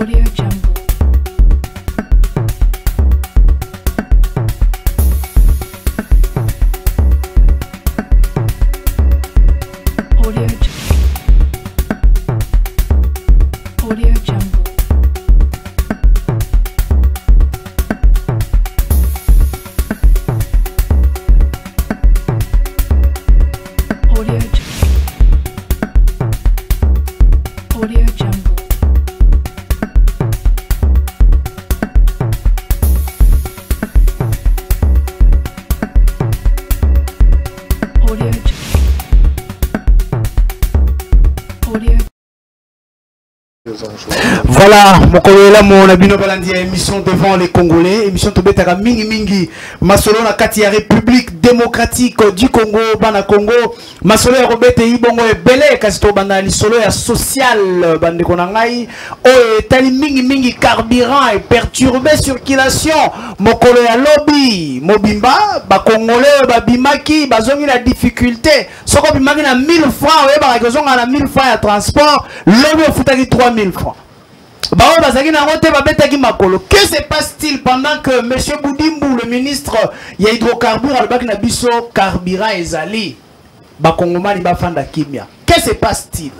Audio Jungle. Audio Jungle. Audio Jungle. Audio Jungle. Audio Audio. Voilà, mon collègue là, mon abino balandi émission devant les Congolais, émission tobetaka mingi mingi, masolo na kati ya République démocratique du Congo, bana Congo, masolo ya robete ibongo ebele kasi to bana lisolo ya social bande konangai, o tali mingi mingi carburant et perturber circulation, mokolo ya lobby, mobimba, ba Congolais ba bimaki, bazongi la difficulté, soko bimaki na 1000 francs, oye ba kozonga na 1000 francs ya transport, lobby ofutaki 3000 francs. Que se passe-t-il pendant que M. Boudimbu, le ministre, il y a hydrocarbures, carburant et zali, que se passe-t-il?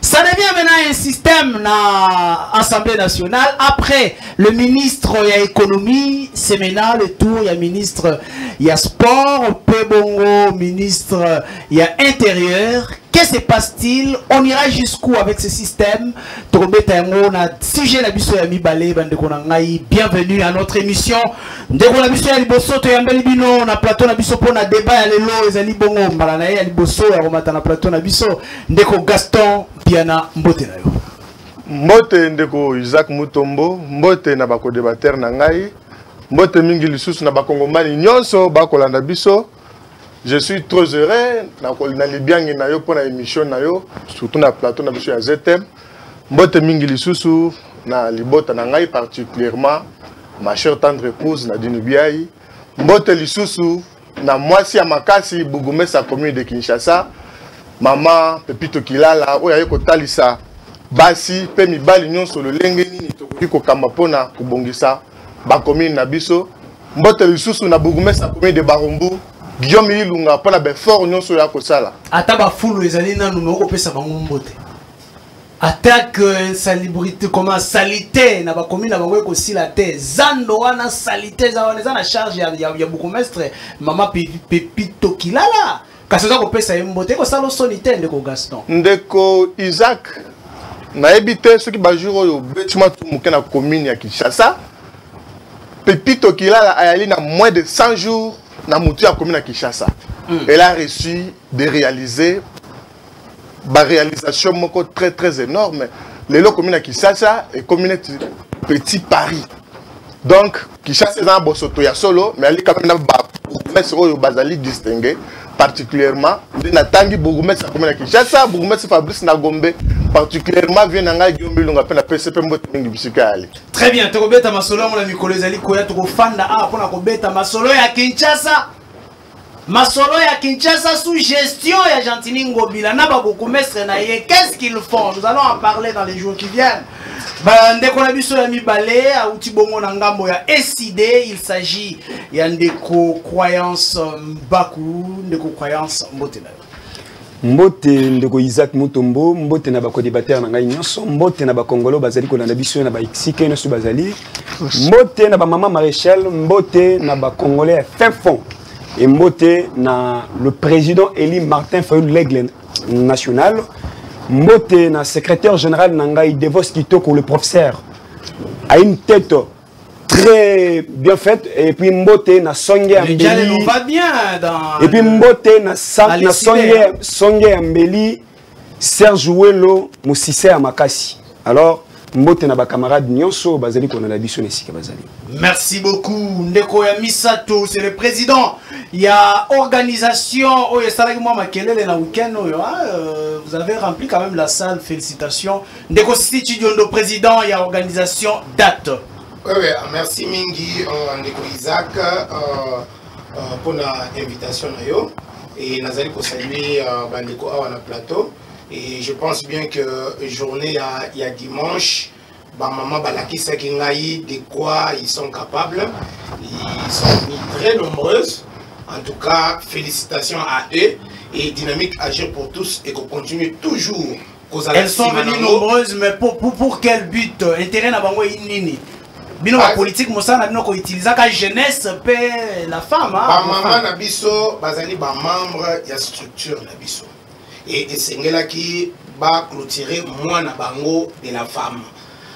Ça devient maintenant un système dans l'Assemblée nationale. Après, le ministre, il y a économie, c'est maintenant le tour, il y a ministre, il y a sport, Pebongo, ministre, il y a intérieur. Que se passe-t-il? On ira jusqu'où avec ce système? Bienvenue à notre émission. Gaston Piana Mbote na yo. Mbote ndeko Isaac Mutombo, mbote na bako débatteur na ngai, mbote mingi lisusu na bakongomani nyonso bakolanda biso. Je suis trop heureux na libiangi na yo pour la émission na yo, surtout na plateau na biso ya ZM. Mbote mingi lisusu na libota na ngai particulièrement ma chère tendre épouse Nadine Biayi. Mbote lisusu na mwasi ya makasi Bougumesa commune de Kinshasa. Mama Pepito Kilala oya yeko talisa basi pe mibali nyonso lolenge nini tokoki kokamba pona kubongisa ba commune na biso. Mbote lisusu na Bougumesa commune de Barumbu Guillaume Ilunga pona be fort nyonso ya kosala ata ba fulu ezali na numéro pesa bango mbote attaque insalubrité comment salité na ba commune na bango ko sila te zando wana salité za wana na charge ya Bougumestre Mama Pepito Kilala kasoza ko pesa mbote ko sala solitaire ndeko Gaston ndeko Isaac na ebité ceux qui ba jour oyo betima tout muke na commune ya Kinshasa Pepito Kilala ayali na moins de 100 jours na mutu ya commune ya Kinshasa. Elle a reçu de réaliser ba réalisation moko très énorme. Les lots commune ya Kinshasa et commune Petit Paris. Donc Kinshasa est un bosoto ya solo mais ali quand même na ba bourgmestre oyo bazali distingué particulièrement na tangi bourgmestre commune ya Kinshasa, bourgmestre Fabrice Nagombe particulièrement vient nga Guillaume Lunga pe na PCP mbote mingi bisika ali. Très bien, to kobeta masolo ngona mikolo ezali koya to kofanda a pona kobeta masolo ya Kinshasa. Masolo ya Kinshasa sous gestion ya Gentini Ngobila na ba bourgmestre na ye. Qu'est-ce qu'ils font? Nous allons en parler dans les jours qui viennent. Ndeko na biso ya mibale a uti bongo na ngambo ya SID, il s'agit ya ndeko croyance Mbaku, ndeko croyance mbote na yo. Mbote ndeko Isaac Mutombo, mbote na bako débatteur na ngai nyonso, mbote na bakongolo bazali ko na biso na ba exike nyonso bazali. Mbote na ba maman Maréchal, mbote na bakongolais fin fond. Et mbote na le président Eli Martin Fayulu l'Aigle national. Mbote na secrétaire général Nangai Devos Kitoko le professeur a une tête très bien faite et puis Mbote na Songe Ambeli on va bien dans et puis Mbote na Songe Ambeli Serge Ouelo Moussissé Amakasi. Alors Mbote na ba camarade nyonso bazali ko na biso nesika bazali. Merci beaucoup Ndeko ya Misato, c'est le président. Il y a organisation oh salaki moi makelele na week-end vous avez rempli quand même la salle, félicitations. Ndeko Studio le président, il y a organisation date. Oui, merci mingi Ndeko Isaac pour l'invitation et nazali ko saluer bandeko awa na plateau Et je pense bien que journée il y a dimanche, maman Balakisa Kingaï, de quoi ils sont capables. Ils sont très nombreuses. En tout cas, félicitations à eux. Et Dynamique Agir pour tous et qu'on continue toujours. Elles sont venues nombreuses, mais pour quel but? Intérêt n'a pas nini. Bino la politique, Moussa n'a pas utilisé la jeunesse, la femme. Maman Nabiso, bazali ba membre de la structure Nabiso. Et c'est qui va clôturer moi na bango de la femme.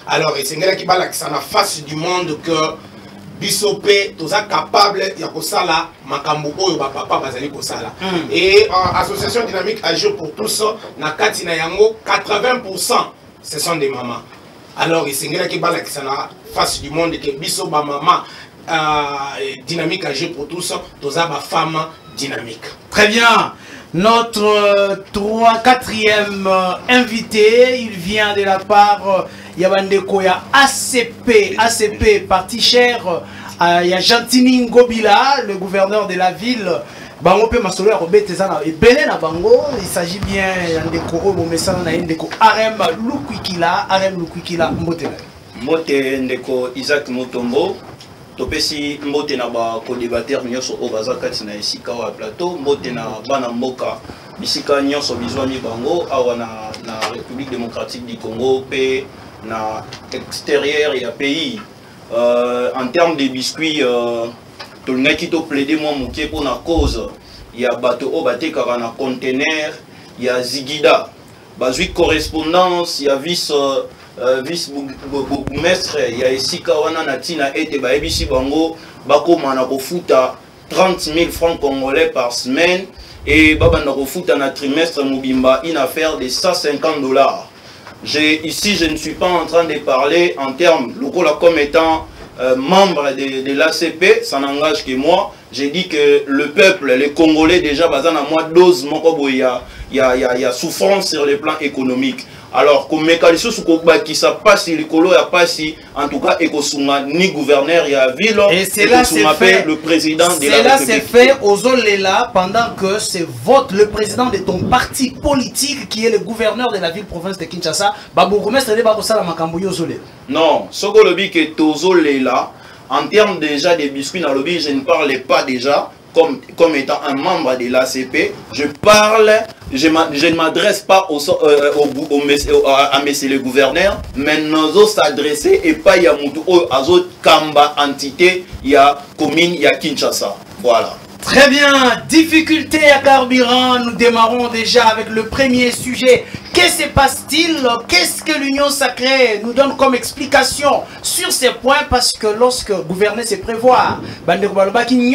Alors, c'est qui va la face du monde que Bissopé, tout ça capable, il y a Kosala, Makambo, papa bazali Kosala. Et Association Dynamique Agir pour tous, na Katina Yango, 80% ce sont des mamans. Alors, c'est qui va la face du monde que Bisso ba maman Dynamique Agir pour tous, tout ça ba femme dynamique. Très bien. Notre 4e invité, il vient de la part Yabandeko, ya ACP, parti cher, il y a Gentini Ngobila, le gouverneur de la ville. Bangope Masolo Robert Tezana et Belen à Bango, il s'agit bien d'Ndeko, mon message na Ndeko, Arem Lukwikila, Mbote Ndeko Isaac Mutombo. Topesi mbote na ba co-débatteur nyonso o bazakati na esika wa plateau mbote na bana mboka bisika nyonso bizwami bango awa na République démocratique du Congo pe na extérieur ya pays en termes de biscuits tolingaki to plaider moi moké pour na cause ya bato o batekaka na conteneur ya Zigida bazui correspondance ya vice bourgmestre ya esika wana na tina ete baebisi bango bakoma na kofuta 30 000 francs congolais par semaine et babanda kofuta na trimestre mobimba une affaire de 150 $. Ici je ne suis pas en train de parler en termes lokola comme étant membre de l'ACP, ça n'engage que moi. J'ai dit que le peuple, les Congolais déjà bazan à moi dose il y a souffrance sur le plan économique. Alors, comme mécanisme qui ça passe l'écolo a passé en tout cas écosunga ni gouverneur il y a ville et c'est là c'est fait le président de la République. C'est là c'est fait aux Olela pendant que c'est vote le président de ton parti politique qui est le gouverneur de la ville province de Kinshasa babourgmestre de bakosala makambo yo Olela. Non, soko lobi que tozolela en termes déjà des biscuits dans lobby, je ne parlais pas déjà comme étant un membre de l'ACP, je ne m'adresse pas à messieurs les gouverneurs, mais nous allons s'adresser et pas à Kamba entité, il y a commune, il y a Kinshasa. Voilà. Très bien, difficulté à carburant, nous démarrons déjà avec le premier sujet. Qu'est-ce qui se passe-t-il? Qu'est-ce que l'Union sacrée nous donne comme explication sur ces points? Parce que lorsque gouverner c'est prévoir, qui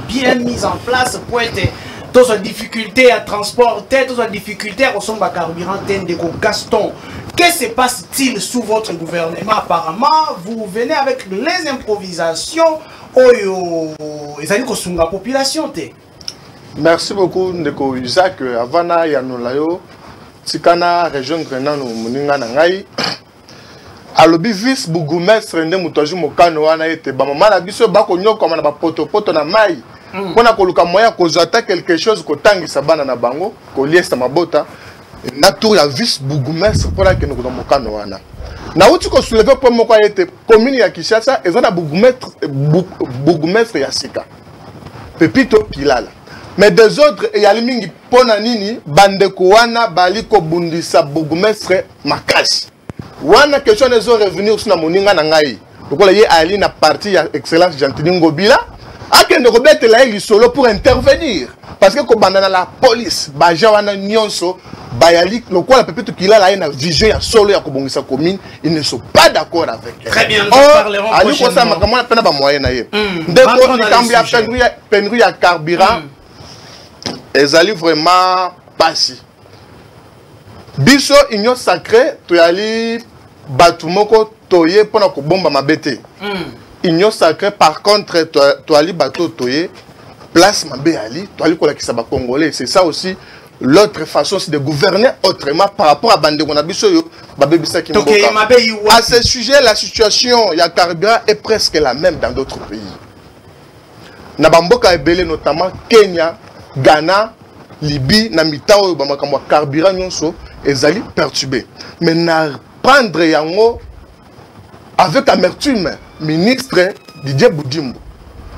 bien mise en place pour être dans une difficulté à transporter, dans une difficulté à ressembler à carburant, Gaston. Qu'est-ce qui se passe-t-il sous votre gouvernement? Apparemment, vous venez avec les improvisations. Population. Merci beaucoup, Ndeko Isaac. Avana Yanolayo, Tikana, région Grenano, Muninga Nangai. Alobi vice bourgmestre Ndé Moutaji Mokano wana ete bamama na biso bakonyo comme na poto na mai. Pona koluka moya kozata quelque chose kotangisa bana na bango, koliesta mabota. Na tour ya vice bourgmestre pona ke noko Mokano wana. Na uti ko soulever pour moko ete commune ya Kinshasa ezana bourgmestre ya sika. Pepito Pilala. Mais des autres et yalimingi pona nini bandeko wana baliko bundisa bourgmestre makasi. Wana question les autres revenir sur na moninga na ngai. Lokola ye ali na parti ya excellence Gentini Ngobila akende ko betela eli solo pour intervenir parce que ko bandana la police baja wana nyonso bayali lokola Pepito Pilala ina vision ya solo ya kobongisa commune, ils ne sont pas d'accord avec elle. Très bien, nous parlerons prochainement. Ali ko sa makamona pena ba moyen na ye. Ndeko ni kambia penru ya carburant. Ezali vraiment passi. Biso union sacrée toyali batumoko toye pona ko bomba mabete. Union sacrée par contre toyali bato toye place mabe ali toyali ko la kisaba congolais. C'est ça aussi l'autre façon c'est de gouverner autrement par rapport à bande na biso yo babebisa ki mboka. À ce sujet la situation ya carburant est presque la même dans d'autres pays. Na bamboka ebele notamment Kenya, Ghana, Libye na mitao ba makambo carburant nyonso ezali perturbé mais na prendre yango avec amertume ministre Didier Boudimbo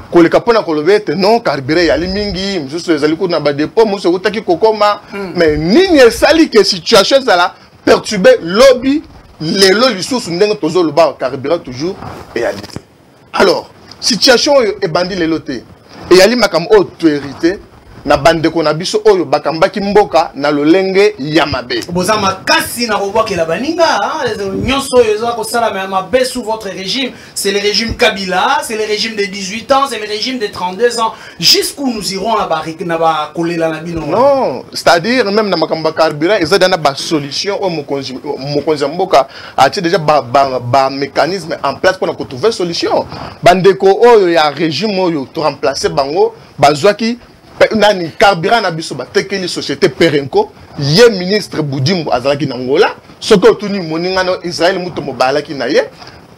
koleka pona kolobete non carburant yali mingi mususu ezali ko na ba dépôt mususu utaki kokoma mais nini esali que situation ça perturbé lobby lelo lisusu ndenge tozo le ba carburant toujours et ali alors situation e bandi lelo te et yali makambo autorité na bandeko na biso oyo bakambaki mboka na lolenge ya mabe boza makasi na kobwakela baninga nyonso oyo eza kosala mabe sous votre régime. C'est le régime Kabila, c'est le régime de 18 ans, c'est le régime de 32 ans. Jusqu'où nous irons à ba kolela na bino? Non, c'est-à-dire même na makambo carburant eza dana ba solution au mokonzi mboka a déjà ba mécanisme en place pour na trouver solution. Bandeko oyo ya régime oyo to remplacer bango bazwaki nani carburant na biso batekeli société Perenco ye ministre Boudimbo azalaki na Angola soko tuni moninga no Israël muto mobalaki na ye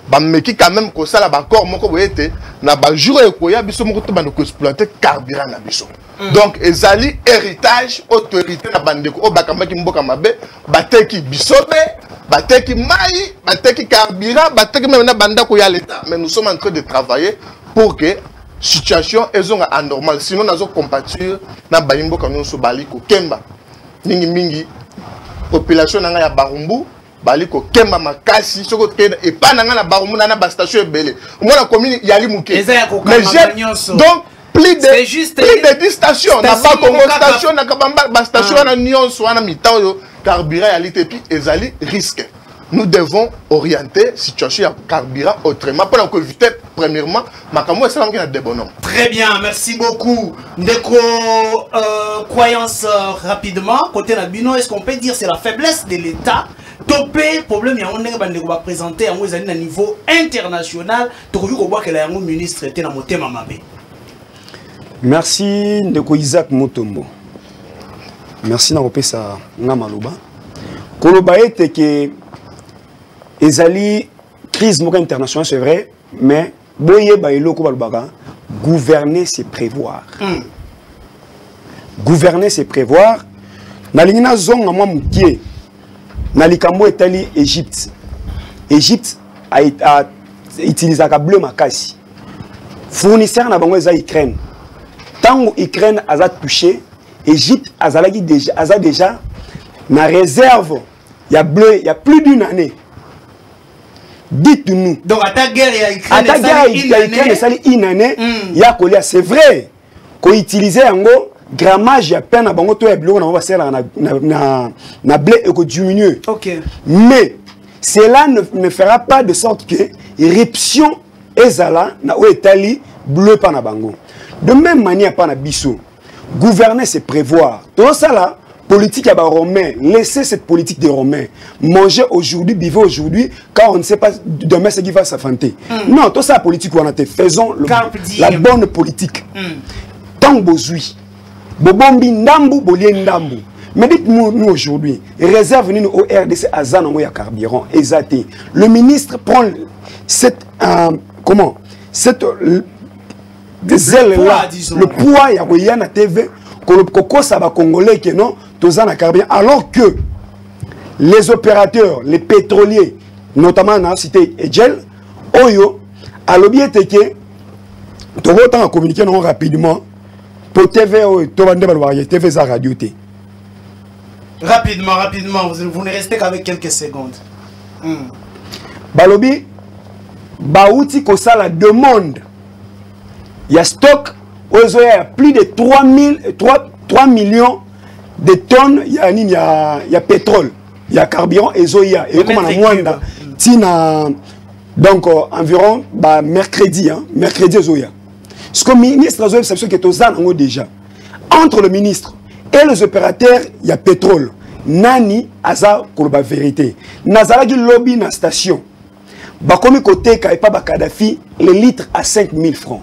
ba meki quand même ko sala ba corps moko boyete na ba jour ekoya biso moko to bando ko exploiter carburant na biso donc ezali héritage autorité na bandeko o bakambaki mboka mabe bateki bisobe bateki mai bateki carburant bateki même na banda ko ya l'état mais nous sommes en train de travailler pour que situation est anormale sinon nous avons compatir na bayimbo kanonso baliko kemba mingi population nanga ya Barumbu baliko kemba makasi soko kenda et pas nanga na Barumbu na ba station ebele mona commune yali muke donc plus de 10 stations na ba Congo station na kabamba ba station na nyonso wana mitao carburant yali te puis ezali risque. Nous devons orienter la situation de carburant autrement pour éviter, premièrement, Makamo et Salam qui a des bonhommes. Très bien, merci beaucoup. Ndeko, croyance rapidement, côté Nabino, est-ce qu'on peut dire que c'est la faiblesse de l'État? Topé, problème, il y a un va présenter à un niveau international. Le ministre était dans mon thème. Merci, Ndeko Isaac Mutombo. Merci, Naropesa Namaluba. Koloba était que ezali crise internationale, c'est vrai, mais boye bailo ko balbaka gouverner c'est prévoir. Gouverner c'est prévoir. Na lingina zonga mwa mukie na likambo etali Égypte. Égypte a utilisé ka bleu makasi. Fournisseur na bango eza Ukraine. Tango Ukraine a touché, Égypte a déjà na réserve il y a bleu, il y a plus d'une année. Dites-nous. Donc, à ta guerre, il y a une année. C'est vrai qu'on utilisait un grammage à peine à bango to eblo na va sela na blé et que diminuer. OK. Mais cela ne fera pas de sorte que éruption ezala na o etali bleu pa na bango. De même manière pa na biso. Gouverner c'est prévoir. Tout ça là politique à Romain, laissez cette politique des Romains. Manger aujourd'hui, vivre aujourd'hui, car on ne sait pas demain ce qui va s'affronter. Non, tout ça, la politique, on a fait. Faisons la bonne politique. Tant que besoin. Bobombi ndambu, bolien ndambu. Mais dites-nous aujourd'hui, réserve nous au RDC à Zan, à carburant, exacté. Le ministre prend cette, comment, cette, des ailes-là, le poids, il y a na TV, que ça va congolais que non, alors que les opérateurs, les pétroliers, notamment dans la cité Edgel, Oyo, à l'objet que tu vas communiquer rapidement pour TV, TV za radio. Rapidement, vous ne restez qu'avec quelques secondes. Balobi, Baouti Kosa la demande. Il y a stock, il y a plus de 3 millions de tonnes, il y a pétrole, il y a carburant et zoya. Et comme on a moins donc environ mercredi zoya. Ce que le ministre zoya, c'est ce qui est aux années déjà. Entre le ministre et les opérateurs, il y a pétrole. Nani aza koloba vérité. Nazala qui lobby na station. Bakomi côté Kaipa Bakadafi, les litres à 5 000 francs.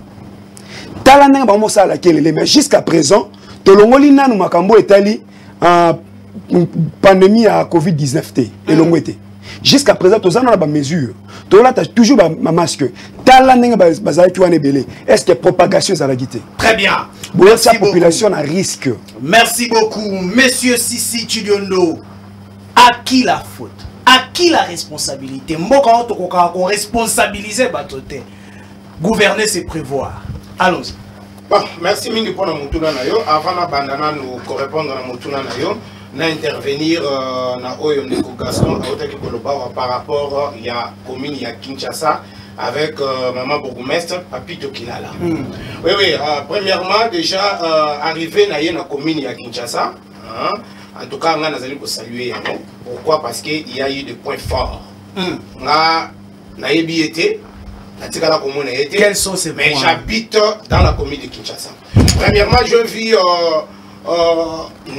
Talanen bamosa laquelle mais jusqu'à présent, tolongoli nanu makambo etali pandémie à Covid-19 et l'ongwete. Jusqu'à présent, tous on a des mesures. Tout là, tu as toujours un masque. Tala n'enga bazali qui wane belé. Est-ce que propagation ça la guité? Très bien. Merci la population à risque. Merci beaucoup, Monsieur Sissi Chidiondo. À qui la faute? À qui la responsabilité? Moi, quand on responsabilise, gouverner, c'est prévoir. Allons-y. Bon, merci mingi pour notre tour nayo. Avant la bandana nous correspondre à notre tour nayo, na intervenir na oyo ndeko Gaston par rapport il y a commune il y a Kinshasa avec maman bourgmestre Papito Kilala. Oui oui, premièrement déjà arrivé na commune il y a Kinshasa, hein? En tout cas on a saluer. Pourquoi? Parce que il y a eu des points forts. Na yebiété. Quels sont ces points? Mais j'habite dans la commune de Kinshasa. Premièrement, je vis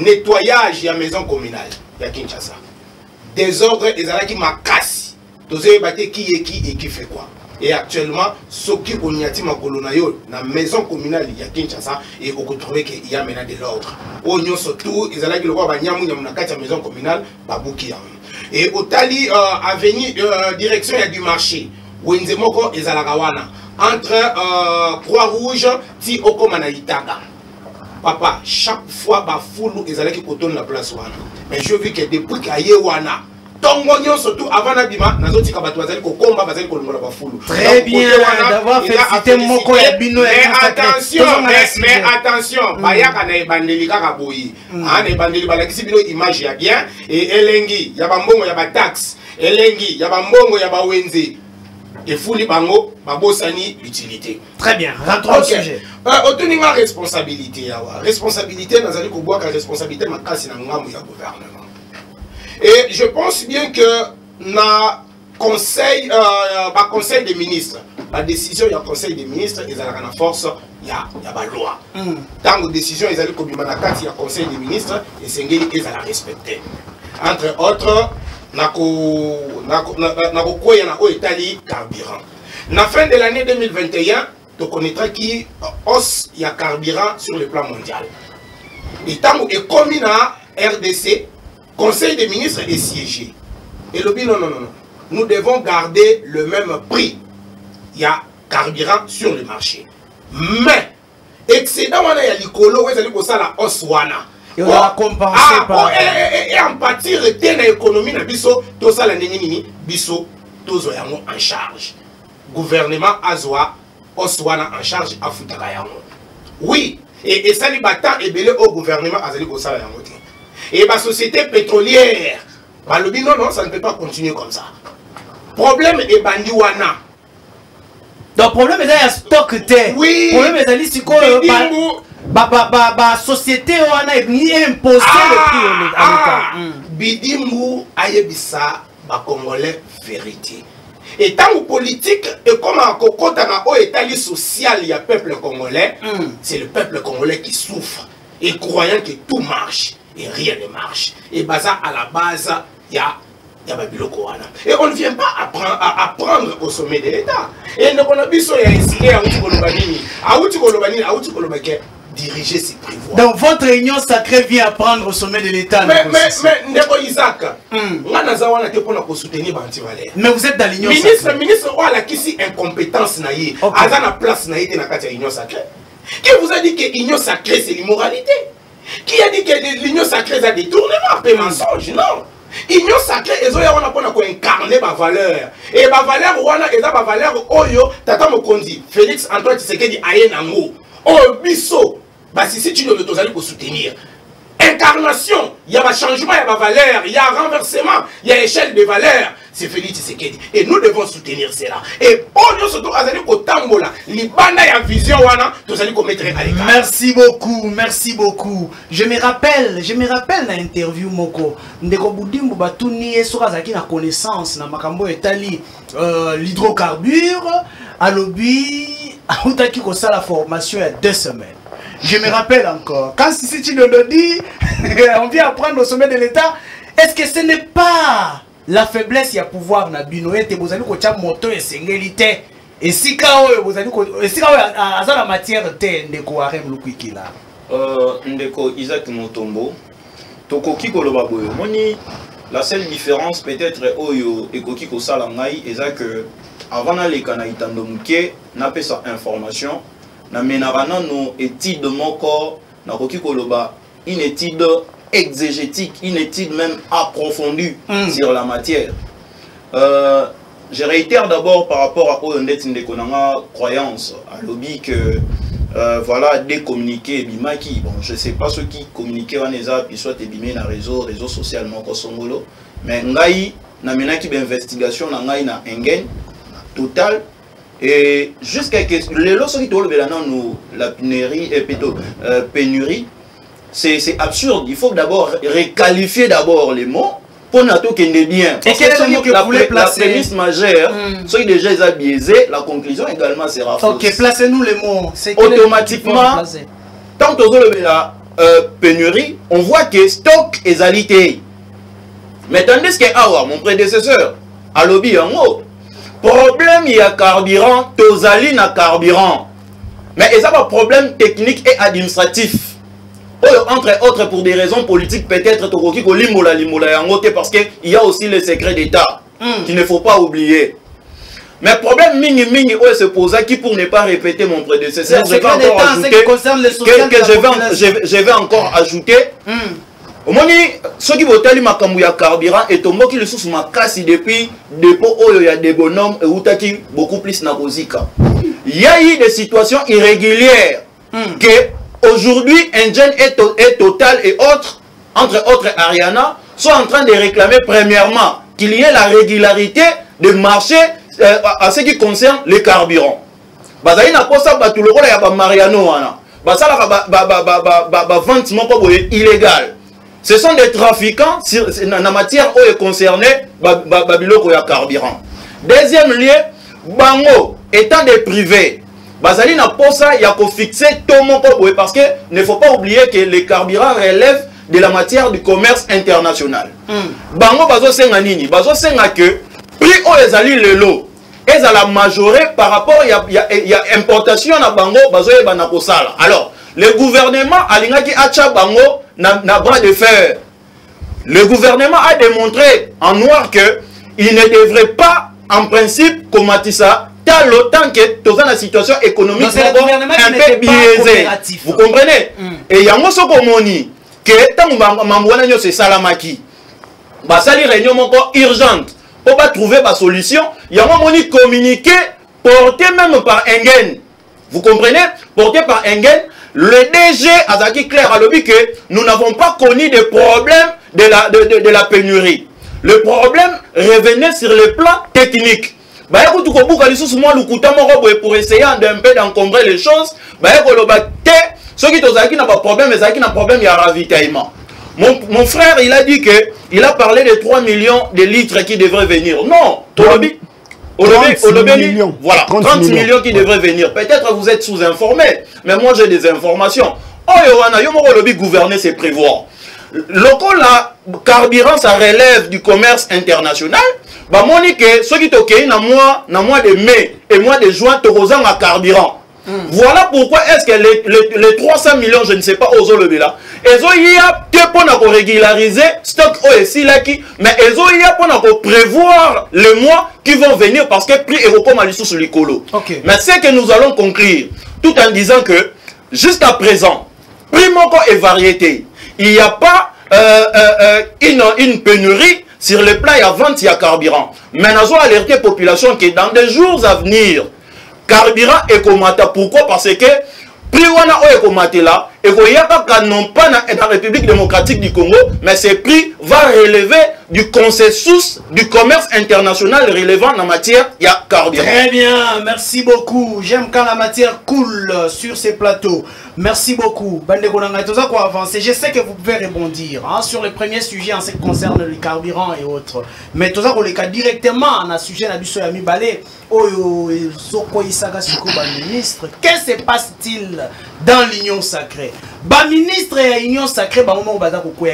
nettoyage de la maison communale de Kinshasa. Désordre, ils ont qui m'a cassé. Tous les bâtis qui est qui et qui fait quoi. Et actuellement, ce qui est dans la maison communale de Kinshasa, et on trouve qu'il y a maintenant de l'ordre. Oignon surtout, ils ont qui le roi Banyamou, il y a une maison communale, Babouki. Et au Tali, avenue, direction il y a du marché. Wenzemoko et Zalagawana entre Croix-Rouge ti Okomana Itaga. Papa, chaque fois bafoulou et Zalaki koton la place wana. Mais je vis que depuis Kayewana, Tongonyo surtout avant Nabima, Nazoti Kabatou Zali Kokomba Bazali Kolomba bafoulou. Très bien d'avoir félicité Moko et Bino. Mais attention, Bayaka na ebandeli kaka boyi. Hein, ebandeli balakisi bino image ya bien et elengi, ya bambongo ya ba taxe, elengi, ya bambongo ya ba wenze. Et fouli bango, babosani utilité. Très bien, rentrons au sujet. Autour responsabilité, responsabilité, nous allons voir la responsabilité ma casse dans le gouvernement. Et je pense bien que na conseil, conseil des ministres, la décision du conseil des ministres, ils ont la force, il y a la loi. Tant que décision, ils allaient comme il y a conseil des ministres, et c'est qu'ils ont la respecter. Entre autres. Nako carburant. Na fin de l'année 2021, tu connaîtras qui hausse il y a carburant sur le plan mondial. Et tant que commis na RDC, Conseil des ministres est siégé. Et le non. Nous devons garder le même prix. Il y a carburant sur le marché. Mais excédent wana ya likolo wezali ko sala hausse wana. Et on va compenser par... Et en partir de l'économie, tout ça, biso, tout ça en charge. Gouvernement Azwa, Oswana en charge à Futagayango. Oui, et ça, les battants est belé au gouvernement Azali Kosalayango. Et la société pétrolière, non, ça ne peut pas continuer comme ça. Problème est bandiwana. Donc, problème est un stock. Oui, problème est la société a imposé le prix à l'État. Bidimou ayebisa ba Congolais vérité. Et tant que politique et comme un cocotte au état social, il y a peuple congolais, c'est le peuple congolais qui souffre et croyant que tout marche et rien ne marche. Et basa à la base, il y a et on ne vient pas apprendre au sommet de l'État. Et nous avons diriger ses prévoirs. Donc votre réunion sacrée vient apprendre au sommet de l'État. Mais Isaac, mais vous êtes dans l'union sacrée. Ministre, qui si incompétence naïe, à place naïe dans la l'union sacrée. Qui vous a dit que l'union sacrée c'est l'immoralité? Qui a dit que l'union sacrée c'est un détournement, un mensonge? Non. L'union sacrée, ils ont incarné ma valeur. Et ma valeur, ils ont ma valeur, oyo, tata mokondi, Félix Antoine Tshisekedi ayenango. Oh, biso, si tu dois soutenir. Incarnation, il y a un changement, il y a une valeur, il y a un renversement, il y a une échelle de valeur. C'est Félix Tshisekedi. Et nous devons soutenir cela. Et nous surtout, merci beaucoup, merci beaucoup. Je me rappelle dans l'interview Moko, Ndeko Boudimbo Batouni et Sorazaki na connaissance na makambo etali l'hydrocarbure à l'objet Aoutaki ko la formation il y a 2 semaines. Je me rappelle encore. Quand Sissi Chidiondo dit on vient apprendre au sommet de l'État, est-ce que ce n'est pas la faiblesse, il y a pouvoir na binoete, vous allez kocha moto et singélité. Et si vous allez à la matière de Ndeko Arem Ndeko Isaac Mutombo, Toko Kikolo Baboyo, Moni, La seule différence peut-être oyo ekoki ko sala ngai eza que avant d'aller kana itando muke na pesa information na menarana no étude moko na koki koloba une étude exégétique, une étude même approfondie sur la matière. Je réitère d'abord par rapport à Oyondet Ndekonanga croyance à lobby que voilà des communiqués bimaki. Bon, je sais pas ceux qui communiquaient en ESA puis soit bimé na réseau social moko songolo, mais ngai na menaki d'investigation na ngai na engen total et jusqu'à que les lois qui tombent la pénurie et plutôt pénurie. C'est absurde. Il faut d'abord requalifier d'abord les mots pour n'attendre qu'il y ait bien. Et quel est le mot que vous voulez placer? La prémisse majeure, ceux qui déjà biaisés, la conclusion également sera fausse. Ok, placez-nous les mots. Automatiquement, tant que la pénurie, on voit que stock est alité. Mais tandis que mon prédécesseur, à lobby en haut, problème il y a carburant, tosaline à carburant. Mais il y a un problème technique et administratif. Entre autres pour des raisons politiques peut-être parce qu'il y a aussi le secret d'État qu'il ne faut pas oublier. Mais problème mingi se pose qui pour ne pas répéter mon prédécesseur, je vais encore ajouter je vais encore ajouter omoni soki botali makambu ya carburant et tomboki le sous makasi depuis dépôt oyo ya des bonhommes et utaki beaucoup plus na kozika. Il y a eu des situations irrégulières que aujourd'hui, Engine et Total et autres, entre autres Ariana, sont en train de réclamer premièrement qu'il y ait la régularité de marché à ce qui concerne les carburants. Bazaï n'a pas ça, tout le rôle y a Mariano, vente illégale. Ce sont des trafiquants dans la matière où est concerné Babiloko ya carburant. Deuxième lieu, Bango étant des privés. Bazali n'a pas ça, il y a qu'à fixer tout mon corps parce que ne faut pas oublier que les carburants relèvent de la matière du commerce international. Bango bazo senga nini, bazo senga que prix au ezali le lot, et à la majoré par rapport il y a importation na bango bazo e bana kosala. Alors le gouvernement alinga ki acha bango na bras de fer. Le gouvernement a démontré en noir que il ne devrait pas en principe commander ça. L'autant que tu as une situation économique un peu biaisée. Vous comprenez? Et il y a un moni que tant que c'est salamaki. Basali réunion urgente pour trouver la solution. Il y a un moni communiqué porté même par Engen. Vous comprenez? Porté par Engen. Le DG a dit clair à l'objet que nous n'avons pas connu de problème de la pénurie. Le problème revenait sur le plan technique. Pour essayer d'un peu d'encombrer les choses, ceux qui ont un problème, mais qui ont un problème, il y a un ravitaillement. Mon frère, il a dit qu'il a parlé de 3 millions de litres qui devraient venir. Non, 30 millions. Voilà, 30 millions qui devraient venir. Peut-être vous êtes sous-informés, mais moi j'ai des informations. Oh, le gouverner, c'est prévoir. Local, carburant, ça relève du commerce international. Bah, Monique, ceux qui ont na mois de mai et mois de juin, tu as un carburant. Voilà pourquoi est-ce que les 300 millions, je ne sais pas, aux le là, ils ont pour régulariser stock aussi là qui, mais ils ont pour prévoir les mois qui vont venir parce que prix est comme à sur l'écolo. Mais c'est que nous allons conclure tout en disant que jusqu'à présent, prix moko et variété, il n'y a pas une pénurie. Sur le plan, il y a vente, il y a carburant. Mais nous avons alerté la population que dans des jours à venir, carburant est commaté. Pourquoi? Parce que prix est commaté là, et qu'il n'y a pas non pas dans la République démocratique du Congo, mais ce prix va relever du consensus du commerce international relevant en matière il y a carburant. Très bien, merci beaucoup. J'aime quand la matière coule sur ces plateaux. Merci beaucoup. Je sais que vous pouvez rebondir sur le premier sujet en ce qui concerne les carburants et autres. Mais tout ça, on les cas directement dans le sujet de la Balé. Ministre, qu'est-ce qui se passe-t-il dans l'Union sacrée? Ministre et l'Union sacrée,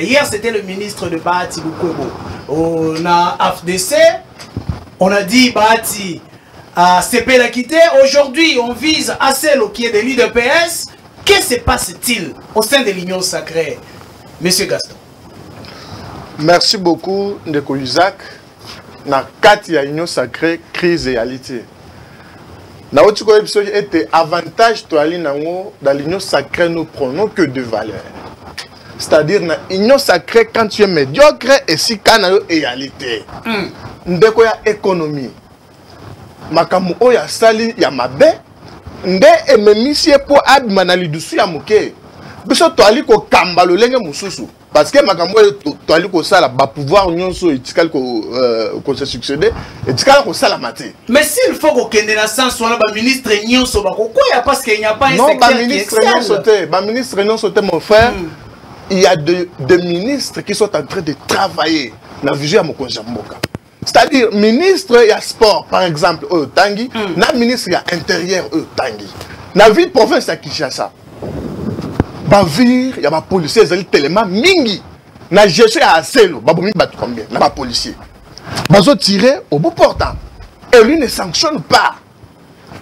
hier c'était le ministre de Bahati Bukwebo. On a AFDC, on a dit Bahati à CP l'a quitté. Aujourd'hui, on vise Acelo qui est de l'UDPS. Qu'est-ce qui se passe-t-il au sein de l'Union sacrée, Monsieur Gaston? Merci beaucoup Ndeko Isaac. Na kati ya union sacrée crise réalité. Na otiko episode était avantage to ali nango dans l'union sacrée nous prenons que de valeurs. C'est-à-dire na union sacrée quand tu es médiocre et si kana yo réalité. Ndeko ya économie. Makamu oya sali ya mabe nde ememisie po abima na lidusu ya moke. Biso to ali ko kamba lolenge mususu. Parce que makambo to ali ko sala ba pouvoir nyonso etikal ko se succéder etikal ko sala maté. Mais s'il faut ko kende na sens wala ba ministre nyonso ba ko koya parce qu'il n'y a pas un non, secteur qui excelle. Ba ministre nyonso te mon frère. Il y a des ministres qui sont en train de travailler dans la vision de Mokonzi Mboka. C'est-à-dire ministre il y a sport par exemple Tangi, na ministre il y a intérieur Tangi. Na ville province à Kinshasa. Bavir, il y a des policiers, ils ont tellement mingi. Na gestion à Aselo, babomi batu combien? Na ba policier. Bazo tirer au bout portant. Et lui ne sanctionne pas.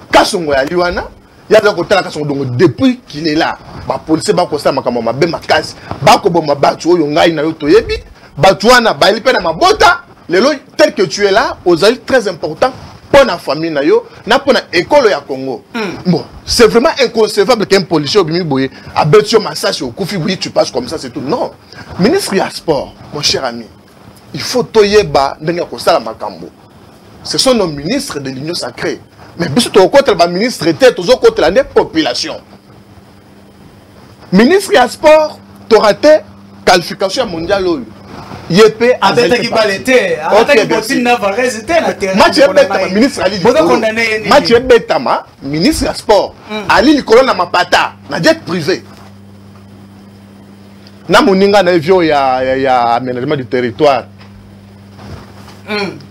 Kasongo ya liwana, il y a des côtés là Kasongo depuis qu'il est là. Ba policier ba kosa makama mabe makasi. Ba ko boma batu oyo ngai na yo toyebi. Batu wana ba lipe na mabota. Lelo tel que tu es là, aux alliés très important. Pour la famille na yo, na pour l'école ya Congo. Bon, c'est vraiment inconcevable qu'un policier au Bimi Boye a battu un massage au Koufi, oui, tu passes comme ça, c'est tout. Non. Ministre ya sport, mon cher ami, il faut toyeba n'enga kosala makambo. Ce sont nos ministres de l'Union sacrée. Mais biso to contre le ministre était toujours contre la population. Ministre ya sport, tu raté qualification mondiale. Yepé avec qui balete avec Botin Navarez était na terrain match betama ministre Ali match betama ministre ya sport Ali likolo na mapata na jet privé na moninga na avion ya aménagement du territoire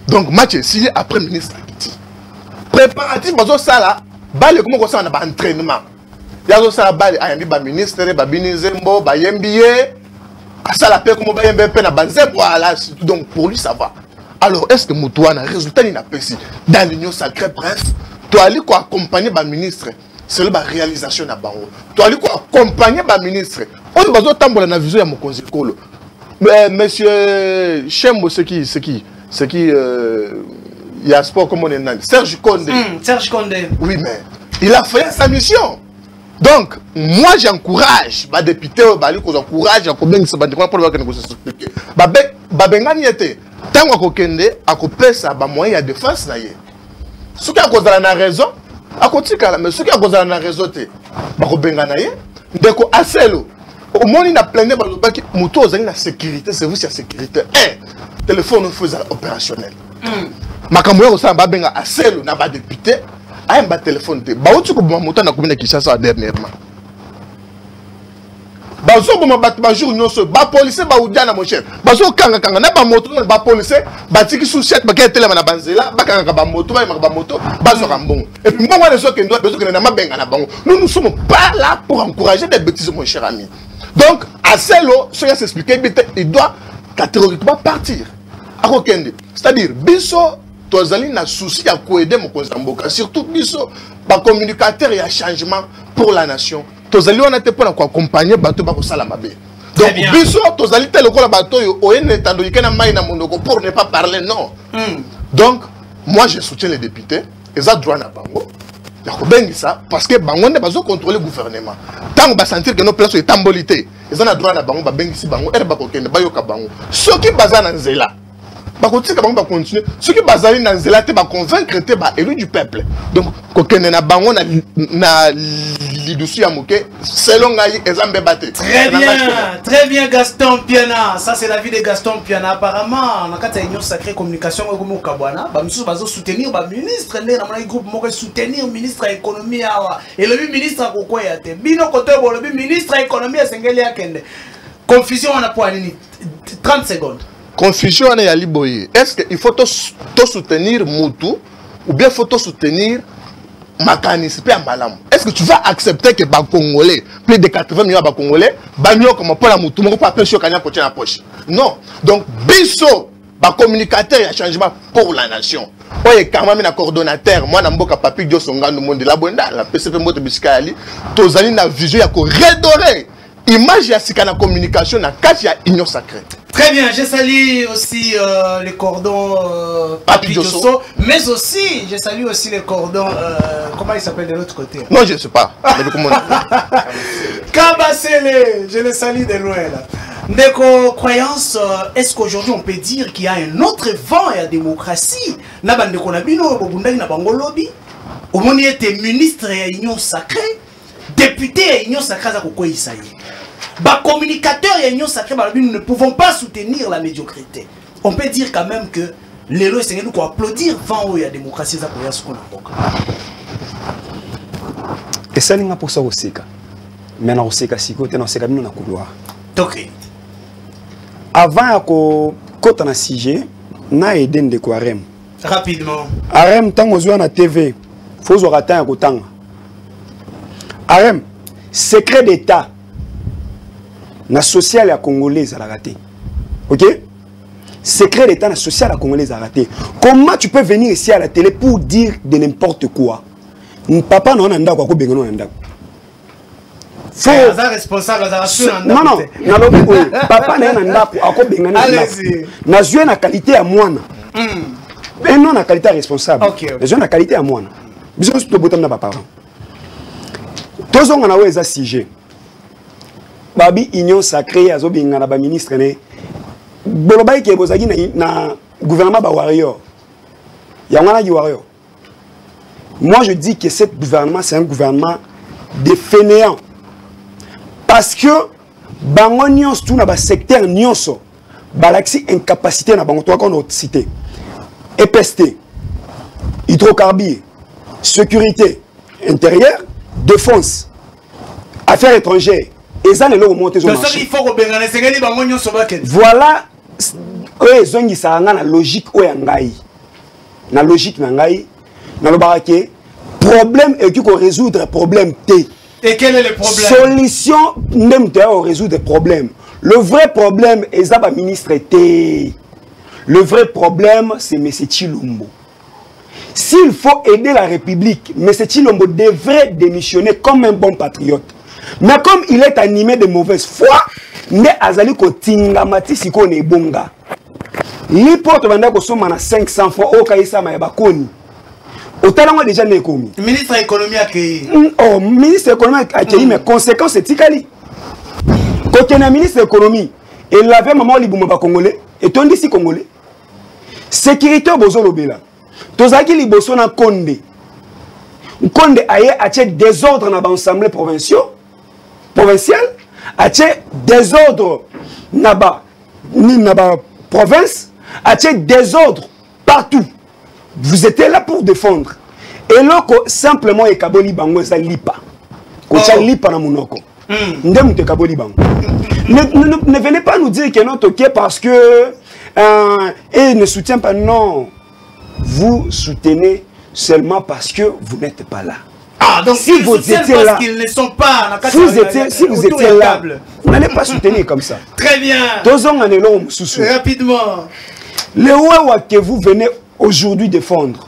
donc match ici après ministre Akiti préparatif bazo sala bale comment ça na ba entraînement yazo sala bale ayambi ba ministre ba binizembo ba yembiye. Ça la paix comme BMP na banze voilà donc pour lui ça va. Alors est-ce que Moutouana résultat il n'a pas ici dans l'union sacrée bref toi aller quoi accompagner ba ministre c'est la réalisation na bango toi aller quoi accompagner ba ministre on bazo tambola na vision ya Mokonzi Kolo monsieur Chembo c'est qui il y a sport comme on est nan Serge Condé oui mais il a fait sa mission. Donc, moi j'encourage, les députés, j'encourage, Babengani était, tant qu'on kende, à couper ça, moyen de défense. Ce qui a causé la raison, à côté mais ce qui a causé la raison, Babenganaye, dès qu'on a celle, au moins il a plein de balobaki, moto aux la sécurité, c'est vous la sécurité. Téléphone faisait opérationnel. Makamouya au sein Babenga à celle, n'a pas député. Un bas téléphone te ba otu ko boma moto na commune Kinshasa dernièrement ba zo boma ba jour nyonso ba policier ba udiana mon chef ba zo kanga na ba moto ba policier ba tiki sous chef ba kelema na banzela ba kanga ba moto ba moto ba zo kambongo et puis moi les autres qui doit besoin que na mabenga na bango nous ne sommes pas là pour encourager des bêtises mon cher ami donc à celo ce qui s'expliquer il doit catégoriquement partir à Kokende c'est-à-dire biso tozali na souci à aider Mokonzi Mboka surtout biso ba communicateur et changement pour la nation tozali on a été pour accompagner bato ba ko sala mabe donc biso tozali tel ko la bato yo oyene tando ikena mai na monoko pour ne pas parler non donc moi je soutiens les députés et ça droit na bango ya ko bengi ça parce que bango ne bazo contrôler le gouvernement tant ba sentir que nos places est tambolité et ça na droit na bango ba bengi si bango er ba ko kende ba yoka bango soki bazana nzela ba continuer ceux qui bazali na nzela te ba convaincre te ba élu du peuple donc kokene na bango na lidusu ya moke selon ngai ezambe baté très bien Gaston Piana ça c'est la vie de Gaston Piana apparemment na kata union sacrée communication ko mo kabwana ba misusu bazo soutenir ba ministre ndé na mona groupe moko soutenir ministre ya économie awa et le ministre akoko ya te bino kote bo le ministre ya économie esengeli akende confusion on a pour 30 secondes. Confusion à Yaliboye. Est-ce qu'il faut soutenir Moutou ou bien faut soutenir Makanispe à Malam? Est-ce que tu vas accepter que les Congolais, plus de 80 millions de Congolais, banyo comme pour la Moutou, on pas penser qu'on a poché la poche? Non. Donc, biso, communicateur, il y a changement pour la nation. Oye, quand même, un coordonnateur, moi, je suis papi de Songan, monde la bonda, la PCP Moto Biskali, tozali na vision, il y a redorer. Image, il y a communication, il y a union sacrée. Très bien, j'ai salué aussi les cordons Papi Josso, mais aussi, j'ai salué aussi les cordons, comment il s'appelle de l'autre côté? Non, je ne sais pas. Kabasele, je le salue de loin là. Ndeko, croyance, est-ce qu'aujourd'hui on peut dire qu'il y a un autre vent et la démocratie? Nabandeko Nabino, Bobundagi Nabangolobi, au moment où il était ministre et Union Sacrée, député et Union Sacrée, ça y est. Communicateurs et Union Sacrée, nous ne pouvons pas soutenir la médiocrité. On peut dire quand même que les lois, c'est nous applaudir vent où il y a démocratie, ça pour ce qu'on a. Et ça, c'est pour ça aussi. Mais on sait que si on a un couloir. Ok. Avant qu'on ait un sujet, on a aidé de quoi Arem. Rapidement. Arem, tant qu'on a na TV, il faut se rater un coup. Arem, secret d'État. Na social et congolaise à la raté. Ok? Secret d'État na social et congolaise à la raté. Comment tu peux venir ici à la télé pour dire de n'importe quoi? Papa non anda quoi bengano anda. Faut responsable non non, papa na anda quoi bengano. Allez-y. Na jouer na qualité à moi. Mais non na qualité responsable. OK. Na jouer na qualité à moi. Biso to botam na papa. Tozo ngana weza sujet. Babi Union Sacrée azo binga na ba ministre ne bolobai ke bozaki na gouvernement ba warrior ya ngana di warrior. Moi je dis que ce gouvernement c'est un gouvernement de fainéants parce que bango nyonso tout na ba secteur nyonso balaxi incapacité na bango to qu'on a cité EPST hydrocarbures sécurité intérieure défense affaires étrangères. Et ça, il faut voilà, la logique la logique problème et qu'on résoudre problème T. Et quel est le problème? Solution même résoudre problème. Le vrai problème est ça, ministre T. Le vrai problème, c'est M. Chilombo. S'il faut aider la République, M. Chilombo devrait démissionner comme un bon patriote. Mais comme il est animé de mauvaise foi, ne azali ko tingamati siko ne bonga. Li porte banda ko soma na 500 fois o kaisa ma bakoni. Otalango déjà ne komi. Ministre économie accueilli. Oh, ministre économie accueilli mais conséquence c'est tikali. Côté na ministre économie, il avait maman libuma ba congolais et ton d'ici congolais. Sécurité bozo lobela. Tozaki liboso na Konde. Konde aye ache désordre na ba assemblée provinciale, ache désordre na ba province, ache désordre partout. Vous étiez là pour défendre. Et là simplement e kaboli bango za lipa. Ko cha lipa na munoko. Ndem te kaboli bango. Ne venez pas nous dire que non toqué parce que et ne soutient pas, non. Vous soutenez seulement parce que vous n'êtes pas là. Ah, donc si vous étiez là, qu'ils ne sont pas si vous étiez là, vous n'allez pas soutenir comme ça. Très bien. Rapidement. Les Wewa que vous venez aujourd'hui défendre,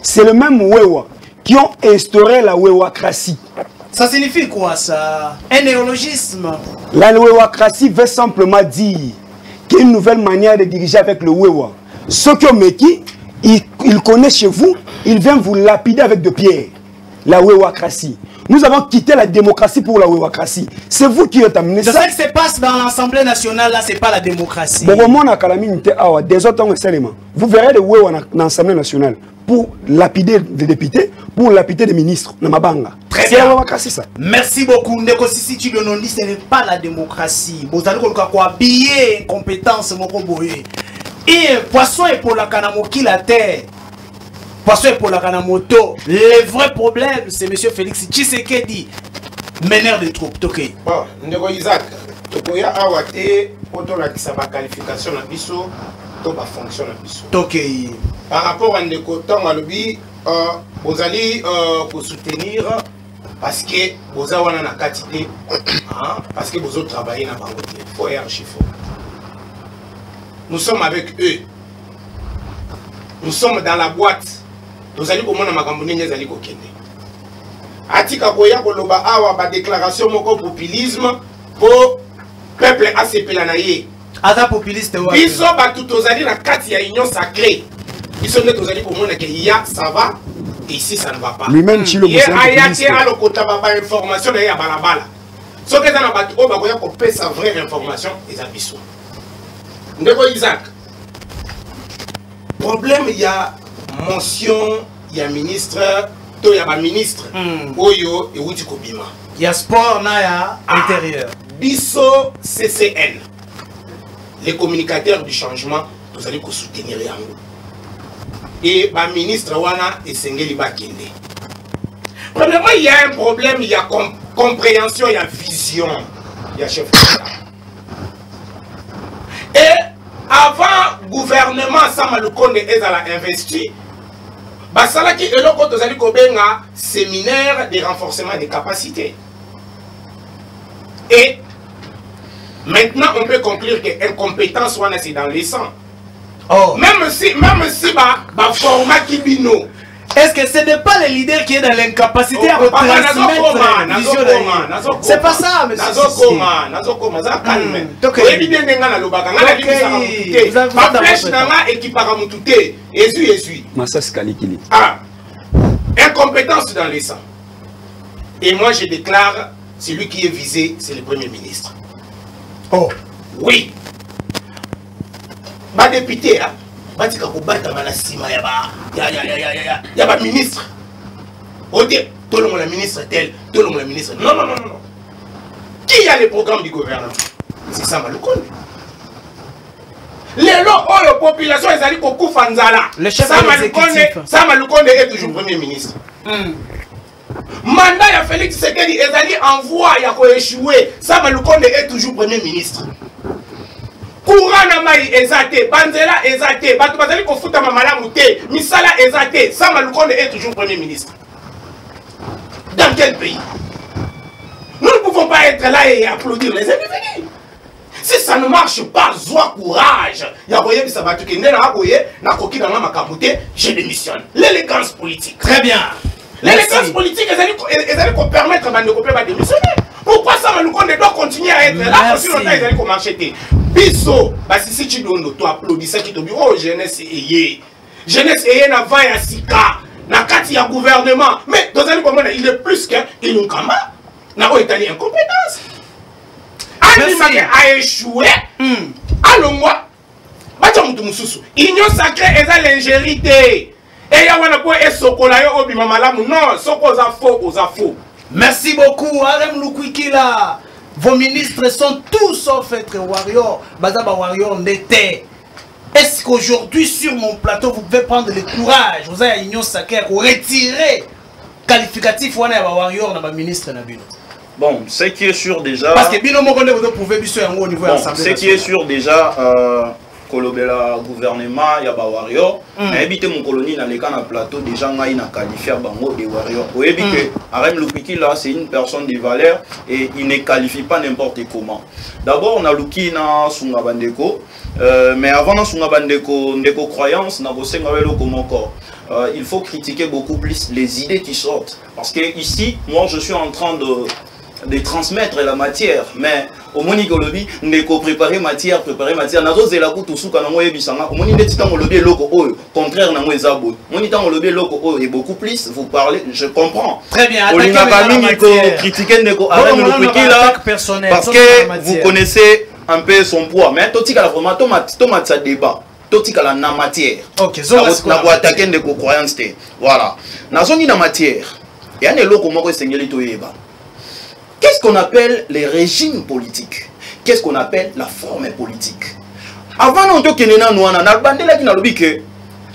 c'est le même Wewa qui ont instauré la Wewacratie. Ça signifie quoi ça? Un néologisme. La Wewacratie veut simplement dire qu'il y a une nouvelle manière de diriger avec le Wewa. Ceux qui ont méquis, il connaît chez vous, il vient vous lapider avec de pierres. La Wewacratie. Nous avons quitté la démocratie pour la Wewacratie. C'est vous qui êtes amené ça. Ce qui se passe dans l'Assemblée nationale, là, c'est pas la démocratie. Vous verrez des Wewa dans l'Assemblée nationale pour lapider des députés, pour lapider des ministres. Très bien. Ça. Merci beaucoup. Ndeko Sisi Chidonondi, ce n'est pas la démocratie. Vous allez habiller incompétence, et poisson est pour la kanamoki la terre. Poisson est pour la kanamoto. Le vrai problème, c'est M. Félix Tshisekedi, meneur de troupes. Okay. Bon, Ndeko Isaac, tokoya awate otola kisaba qualification na biso, to ba fonction na biso. Okay. Par rapport à Ndeko Tangalobi, vous allez soutenir parce que vous avez une quantité, parce que vous avez travaillé dans le faut et archifo. Nous sommes avec eux. Nous sommes dans la boîte. Nous allons au monde à Magamboni, nous allons au Kende. Atika Koya Koloba Awa, ba déclaration moko populisme pour peuple ACP Lanaye. Ata populiste wa. Biso batu tozali na kati ya union sacrée. Biso nde tozali komona que ya ça va et ici ça ne va pas. Lui-même Chilo Ye ayaki alokota ba information ya balabala. Soki eza na bato oyo bakoya kopesa vraie information eza biso. Ndeko Isaac. Problème ya motion ya ministre to ya ba ministre oyo ewuti kobima. Ya sport na ya intérieur. Biso CCN. Les communicateurs du changement, vous allez soutenir yango. Et ba ministre wana esengeli bakende. Premièrement, il y a un problème, il y a compréhension, il y a vision. Il y a chef d'État. Et avant gouvernement Samalukonde ezala investi, basalaki eloko tozali kobenga séminaire de renforcement des capacités. Et maintenant on peut conclure que incompétence wana c'est dans les sangs. Oh. Même si ba format kibino. Est-ce que ce n'est pas le leader qui est dans l'incapacité à retransmettre la vision de... C'est pas ça, monsieur. Nazokoma, ça calme. Ok. Ah, incompétence dans les sangs. Et moi je déclare, celui qui est visé, c'est le Premier ministre. Oh. Oui. Ba député, hein. Batika kobata na sima ya ba ministre. Ode, tout le monde la ministre tel, tout le monde la ministre. Non. Qui a les programmes du gouvernement? C'est ça Samalukonde. Les lots où la population est allée au Koufanzala. Le chef Samalukonde est toujours Premier ministre. Mandat ya Félix Tshisekedi est allé en voie ya ko échouer. Samalukonde est toujours Premier ministre. Courant na mai ezate, banzela ezate, batu bazali kofuta mamalamu te, misala ezate, Samalukonde est toujours Premier ministre. Dans quel pays? Nous ne pouvons pas être là et applaudir les individus. Si ça ne marche pas, sois courage. Yaboye bisabatu ke ndena aboye na koki na makamuté, je démissionne. L'élégance politique. Très bien. L'élégance politique ezali ko permettre bande ko pe ba démissionner. Pourquoi Samalukonde doit continuer à être là si longtemps ezali ko marcher te? Biso, si tu donnes, tu applaudis ça qui te dit, oh, jeunesse ayé. Jeunesse ayé n'a pas ya sika, n'a kati ya gouvernement. Mais, dans un moment, il est plus qu'un Inunkama, n'a pas été incompétence. Animaké a échoué, allons moi, Union sacrée est à l'ingérité. Et ya wana po esokola yo obi mamalamu, non, soko za faux. Merci beaucoup, Arem Lukwikila. Vos ministres sont tous sauf être warriors. Bazaba warrior n'était. Est-ce qu'aujourd'hui sur mon plateau vous pouvez prendre le courage, vous avez union sacrée pour retirer qualificatif ou un warrior dans ma ministre Nabino? Bon, ce qui est sûr déjà. Parce que Bino Mokonde vous pouvez biso au niveau de l'Assemblée. Ce qui est sûr déjà. Kolobela gouvernement ya ba warrior na ebité mon colonie na leka na plateau déjà ngai na qualifier bango des warriors. Vous voyez que Arem Lupiki là c'est une personne de valeur et il ne qualifie pas n'importe comment. D'abord on a Luki na Sunga Bandeko mais avant na Sunga Bandeko ndeko croyance na bosenga welo komoko. Il faut critiquer beaucoup plus les idées qui sortent parce que ici moi je suis en train de transmettre la matière, mais au moni golobi ndeko préparer matière nazo zela kutu suka na moye bisanga au moni ndeti tango lobi loko oyo contraire na moye zabo moni tango lobi loko oyo et beaucoup plus vous parlez, je comprends très bien. Olinga bamingi ko critiquer ndeko Arem Lupiki là parce que vous connaissez un peu son poids, mais totika la vraiment tomate ça débat totika la na matière. OK, na ko attaquer ndeko croyance té voilà nazo ni na matière et ane loko moko esengeli toyeba. Qu'est-ce qu'on appelle les régimes politiques? Qu'est-ce qu'on appelle la forme politique? Avant, on dit que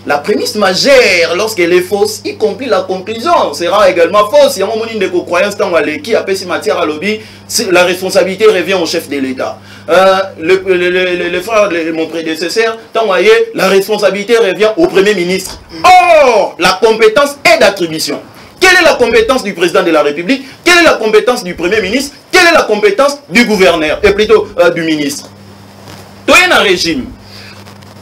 la prémisse majeure, lorsqu'elle est fausse, y compris la conclusion, sera également fausse. Il y a un moment de croyance qui a payé matière à lobby, la responsabilité revient au chef de l'État. Le frère de mon prédécesseur, la responsabilité revient au Premier ministre. Or, la compétence est d'attribution. Quelle est la compétence du président de la République? Quelle est la compétence du Premier ministre? Quelle est la compétence du gouverneur? Et plutôt du ministre. Tout est un régime.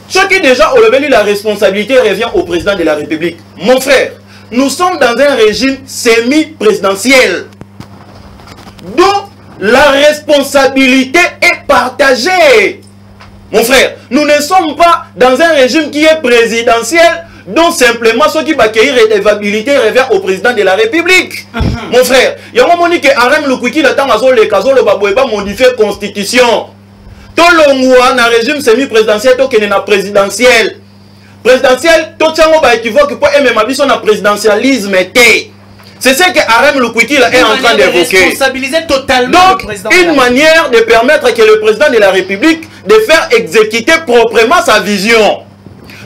Ce qui déjà au level la responsabilité revient au président de la République. Mon frère, nous sommes dans un régime semi-présidentiel. Donc, la responsabilité est partagée. Mon frère, nous ne sommes pas dans un régime qui est présidentiel, dont simplement ceux qui va accueillir l'évabilité revient au président de la République. Mon frère, il y a un moment que Arem Lukwiki l'attend à le caso le baboueba modifier la constitution. Tout le monde régime semi-présidentiel, tout le présidentiel. Présidentiel, tout le monde va équivoquer pour aimer ma vie sur le présidentialisme. C'est ce que Arem Lukwiki est en train d'évoquer. Responsabiliser totalement donc, le président. Une manière de permettre que le président de la République de faire exécuter proprement sa vision.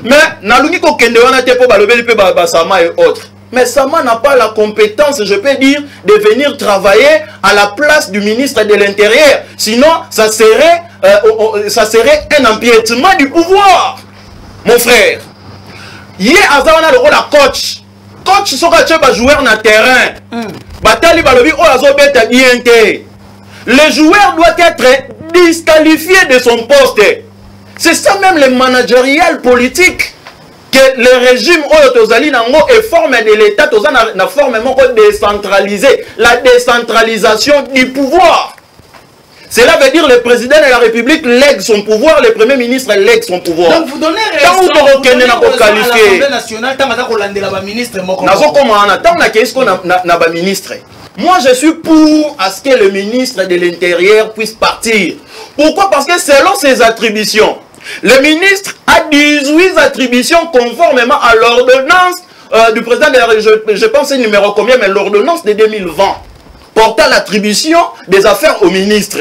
Mais, Nalungi Kokende wana te po balobeli pe Sama et autres. Mais Sama n'a pas la compétence, je peux dire, de venir travailler à la place du ministre de l'Intérieur. Sinon, ça serait un empiètement du pouvoir. Mon frère, hier, Azawana le rôle à coach. Coach, soka tcheba joueur na terrain. Batali balobi o azobet à INT. Le joueur doit être disqualifié de son poste. C'est ça même le managérial politique que le régime Oyotozali Nango est forme de l'État, na forme décentralisée, la décentralisation du pouvoir. Cela veut dire que le président de la République lègue son pouvoir, le premier ministre lègue son pouvoir. Donc vous donnez raison à l'Assemblée nationale, tant que ministre ministre. Moi, je suis pour à ce que le ministre de l'Intérieur puisse partir. Pourquoi? Parce que selon ses attributions, le ministre a 18 attributions conformément à l'ordonnance du président de la République. Je pense c'est le numéro combien, mais l'ordonnance de 2020 portant l'attribution des affaires au ministre.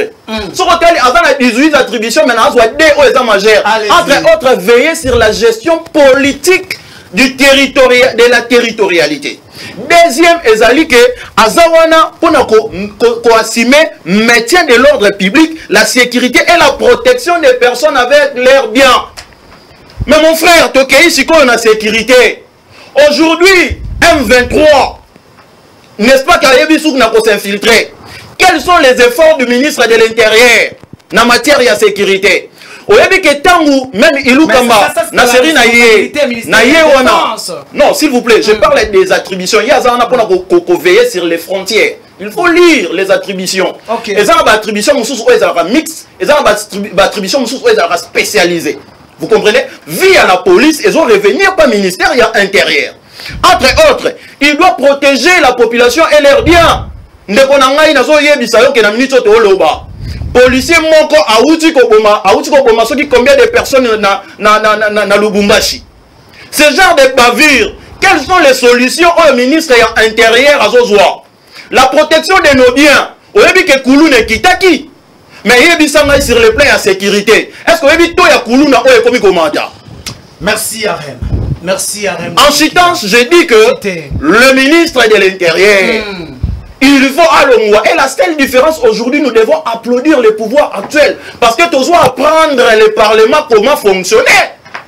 Ce qu'on a 18 attributions, maintenant, soit des aux majeurs. Entre autres, veiller sur la gestion politique de la territorialité. Deuxième, ezali que Azawana pour assumer maintien de l'ordre public, la sécurité et la protection des personnes avec leurs biens. Mais mon frère, Tokei Siko on a sécurité. Aujourd'hui, M23, n'est-ce pas qu'Ayebisouk n'a pas s'infiltrer? Quels sont les efforts du ministre de l'Intérieur en matière de sécurité? Même Ilou Kamba, Nasseri non, s'il vous plaît, je parle des attributions. Il y a un veiller sur les frontières. Il faut lire les attributions. Et ça, les attributions mixtes, et ça, les attributions spécialisées. Vous comprenez? Via la police, ils ont revenir par ministère intérieur. Entre autres, il doit protéger la population et leurs biens. Policier moko auti koboma soki combien de personnes na Lubumbashi. Ce genre de bavure, quelles sont les solutions au ministre intérieur à Zozwa? La protection de nos biens. Oyebi ke Koulou ne kitaki. Mais yebi sanga sur le plan de sécurité. Est-ce que oyebi to ya Koulou na oye komi komanda? Merci Arem. Merci Arem. En chitance, je dis que le ministre de l'Intérieur il faut aller. Et la seule différence aujourd'hui, nous devons applaudir le pouvoir actuel. Parce que tu dois apprendre le Parlement comment fonctionner.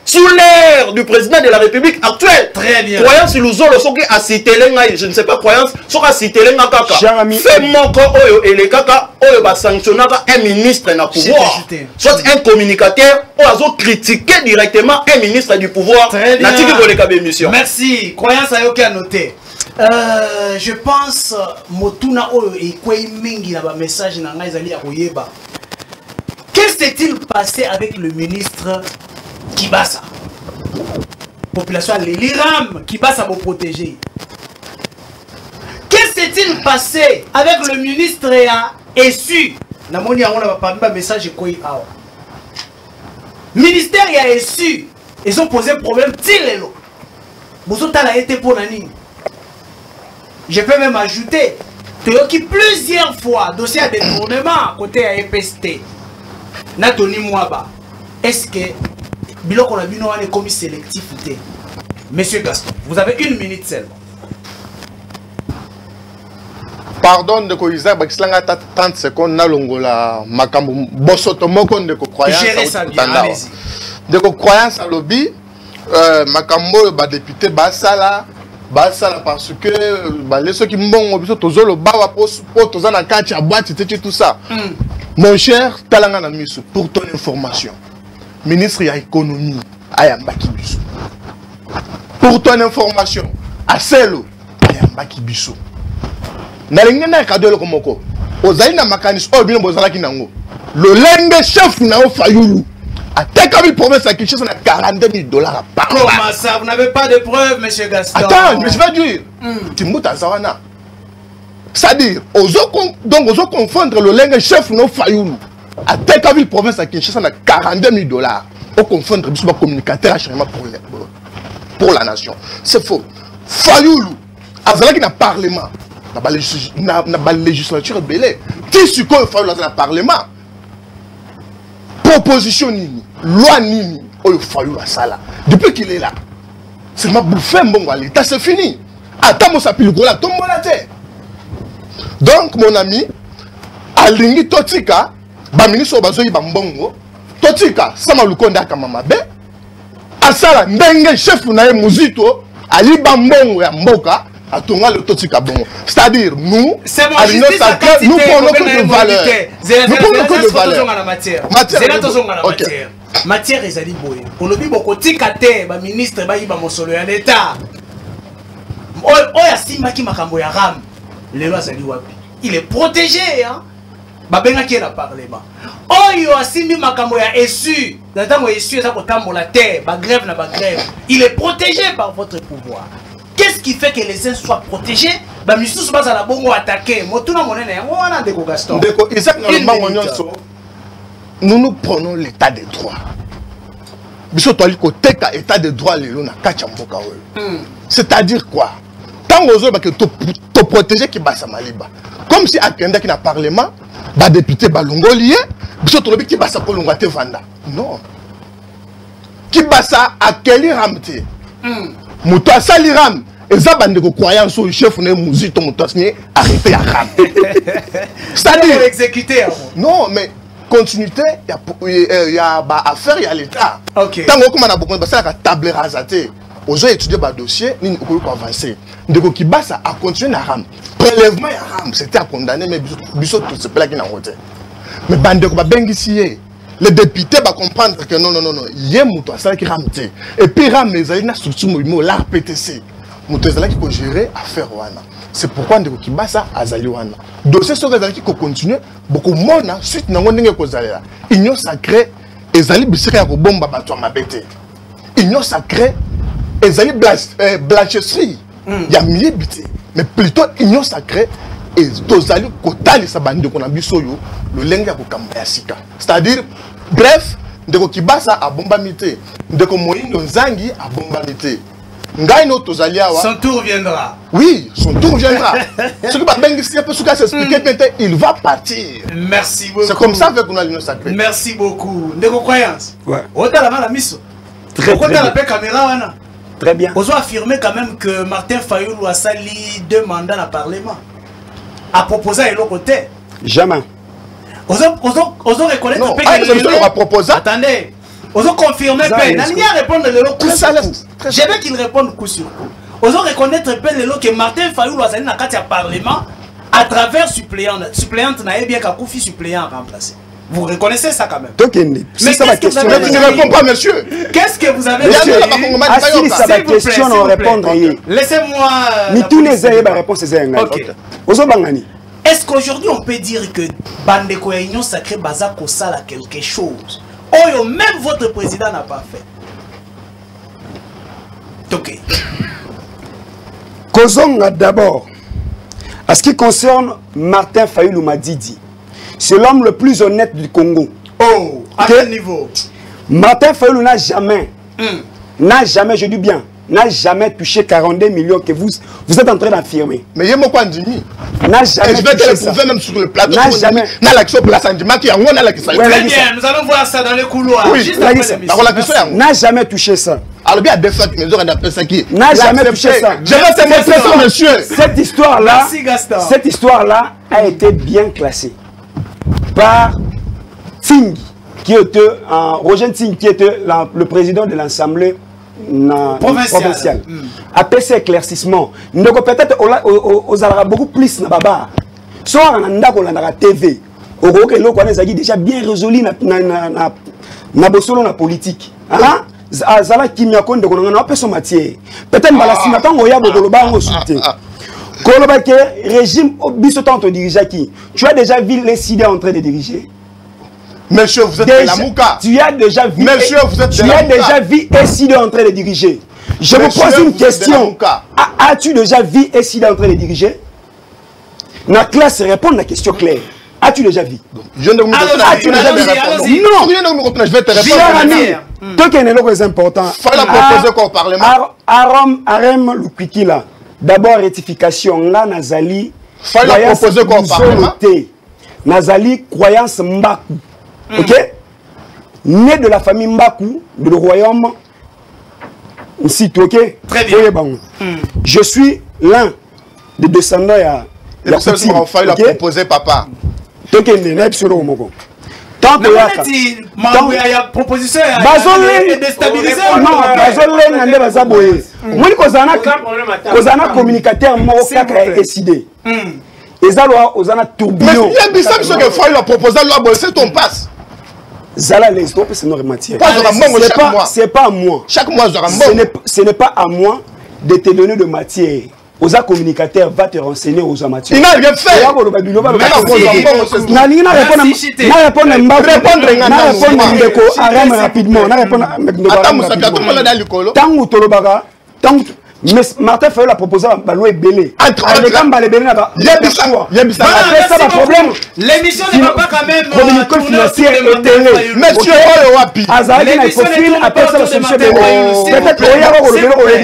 Sous l'ère du président de la République actuelle. Très bien. Croyance nous ont le cité je ne sais pas croyance, soit cité kaka. Fait mon corps et les kaka, va sanctionner un ministre na pouvoir. Soit un communicateur, ou a critiqué directement un ministre du pouvoir. Très bien. Merci. Croyance à yoke à noter. Je pense Motuna Oyo et Kwei Mingi na ba message na ngai zali ya koyeba. Qu'est-ce qui s'est-il passé avec le ministre Kibasa? Population l'Iram Kibasa pour protéger. Qu'est-ce qui s'est-il passé avec le ministre ya Essu? Na moni on a pas message Kwei awa. Ministère ya Essu, ils ont posé problème tilelo. Bozota a été pour nani. Je peux même ajouter que plusieurs fois, dossier à détournement côté à EPST, Natoni Mouaba, est-ce que Biloko Nabino est commis sélectif? Monsieur Gaston, vous avez 1 minute seulement. Pardon de Koïza, Bakslanga 30 secondes, Nalongola, Makambo, Bosotomoko de croyance. Gérez ça bien, allez-y. De croyance à lobby, Makambo, député Basala. Parce que ceux qui m'ont dit tout ça. Mon cher Talanga Namisu, pour ton information, ministre de l'économie, Ayambaki Bissou. Pour ton information, Aselo, Ayambaki Bissou. Nalingena Kadolo Komoko, Ozaina Makanis, Obino Bozalaki Nango, le lenge chef Nao Fayulu, Attaque la province à Kinshasa, on a 42 000 dollars par mois. Comment ça? Vous n'avez pas de preuves, monsieur Gaston? Attends, mais je vais dire. Timouta Zawana. C'est-à-dire, donc, on confondre le lingue chef no Fayoulou. Attaque la province à Kinshasa, on a 42 000 dollars. On confondre le communicateur achèvement pour la nation. C'est faux. Fayoulou, Azala qui n'a parlement, n'a pas législature belée. Qui est-ce qu'on fait dans le parlement? Proposition nini, loi nini, oh Fayoulou à ça là. Depuis qu'il est là, c'est ma bouffée bon à l'état, c'est fini. Attends, moi ça pile là, tombe la terre. Donc mon ami, Alingi Totika, ba ministre Obazoyi Bambongo, Totika, sama lukonda kamamabe, asala ndenge chef na Muzito, Ali Bambongo ya mboka, atonga le Totika bongo. C'est-à-dire nous, nous prenons que de valeur. Nous prenons que de valeur. Matière ezali boye. Olobi boko tika te ba ministre ba yiba mosolo ya l'État. Oya simaki makambo ya ram. Lelo azali wapi? Il est protégé hein. Babenga ki na parlement. Oyo asimbi makambo ya essu. Ntango essu eza kotambola te, ba grève na ba grève. Il est protégé par votre pouvoir. Qu'est-ce qui fait que les uns soient protégés? Ba misusu baza la bongo attaquer. Motuna monene yango wana ndeko Gaston. Ndeko Isaac normalement nyonso. Nous prenons l'état des droits. Biso toali ko teka état des droits lelo na kacha mboka oyo. C'est-à-dire quoi? Tant aux autres que to protéger qui basa maliba. Comme si akenda qui na parlement, ba député ba longolié, biso to lobi qui basa ko longate vanda. Non. Qui basa akeli ramte. Muto asali ram. Eza bande ko croyance au chef ne Muzito muto signé arrêté à ram. C'est-à-dire exécuter. Non mais continuité, il y a affaire, il y a l'État. Ok. Tant qu'on a beaucoup de choses, la table rasée. Aux gens étudier le dossier, nous pouvons avancer. Donc, qui base à continuer à ram. Prélèvement à ram, c'était à condamner, mais bisous tout ce plat qui n'a pas. Mais bande ko ba bengisie. Les députés vont comprendre que non, il y a un ça qui rame. Et puis ram les alliés na structure mouvement la PTC. Mouto ça qui peut gérer affaire wana. C'est pourquoi ndeko kibasa azali wana. Dossier sur les qui continue beaucoup mona suite nango ndenge ko zalela. Union sacrée ezali bisika ya ko bomba bato mabete. Union sacrée ezali blanchisserie. Ya miebité. Mais plutôt union sacrée et tozali kotali sa bande ko na biso yo le lenga ko kamba ya sika. C'est-à-dire bref ndeko kibasa a bomba mité. Ndeko moyindo nzangi a bomba mité. Son tour viendra. Oui, son tour viendra. Ce que il va partir. Merci beaucoup. C'est comme ça avec l'Union sacrée. Merci beaucoup. De vos croyances. Ouais. Très bien. Très bien. On doit affirmer quand même que Martin Fayoulou a sali 2 mandats dans le Parlement. A proposé à l'autre côté. Jamais. On doit reconnaître que proposer. Attendez. On doit confirmer je veux qu'il réponde coup sur coup. On doit reconnaître que Martin Fayoulou a sali dans le Parlement à travers suppléante n'a bien qu'à Koufi suppléant remplacé. Vous reconnaissez ça quand même. Mais ça va question. Mais tu ne réponds pas, monsieur. Qu'est-ce que vous avez dit? Ça va question, on répondre. Laissez-moi. Mais tous les aïeux, la réponse est Est-ce qu'aujourd'hui on peut dire que Bandeko et Union Sacrée Baza Kosala quelque chose? Oh, même votre président n'a pas fait. Ok. Causons d'abord. À ce qui concerne Martin Fayoulou Madidi, c'est l'homme le plus honnête du Congo. Oh, à quel niveau? Martin Fayoulou n'a jamais, je dis bien, n'a jamais touché 42 millions que vous êtes en train d'affirmer. Mais il y a quoi dit? N'a jamais je vais te le prouver même sur le plateau. N'a jamais. N'a l'action place en dimanche qui a très bien, nous allons voir ça dans les couloirs. Oui, juste n'a jamais touché ça. Alors bien des fois que nous avons ça qui n'a jamais touché ça. Je vais te montrer ça, monsieur. Cette histoire-là a été bien classée par Ting, qui était Roger Ting, qui était le président de l'Assemblée provinciale. Après ces éclaircissements, peut-être aux aura beaucoup plus na baba. Soit on a TV, au gros que l'on connaît déjà bien résolu na bosolo na politique. Azala Kimiakon de Konanga peut son matière. Peut-être que la on y a beaucoup de soutien. Régime biso tant diriger qui? Tu as déjà vu les CID en train de diriger? Monsieur, vous êtes de la Mouka. Tu as déjà vu. Monsieur, vous êtes de la Tu as Mouka. déjà vu Essida en train de diriger. Je vous Monsieur, pose vous une êtes de la question. Mouka. As-tu déjà vu Essida en train de diriger? La classe répond à la question claire. As-tu déjà vu? Je ne me allons-y. Non, je vais te Cher répondre. ami, toi qui es le important. Il faut la proposer quoi au Parlement? Arem Lukwikila. D'abord, rectification. Là, Nazali. Il faut la proposer quoi au Parlement? Nazali, croyance Mbaku. Ok? Né de la famille Mbaku, de le royaume Nsiti, ok? Très bien. Je suis l'un des descendants à. Et le seul qui m'a fait la proposer, papa. Tant que n'est pas sur le moment. Tant que la proposition est déstabilisée. Non, Bazolé n'a pas zaboé. Moi, Kozana communicateur, moi, est décidé. Et ça, Ozana tourbillon. Mais il y a ça qui faut la proposer, c'est ton passe. Zala les stop, c'est notre matière. C'est pas à moi. Chaque mois, ce n'est pas à moi de te donner de matière. Aux communicateurs va te renseigner aux amateurs. Il n'a rien fait. Mais Martin fait la proposition à Balou et Belé. L'émission ne va pas quand même communication financière et télé. Monsieur Wapi.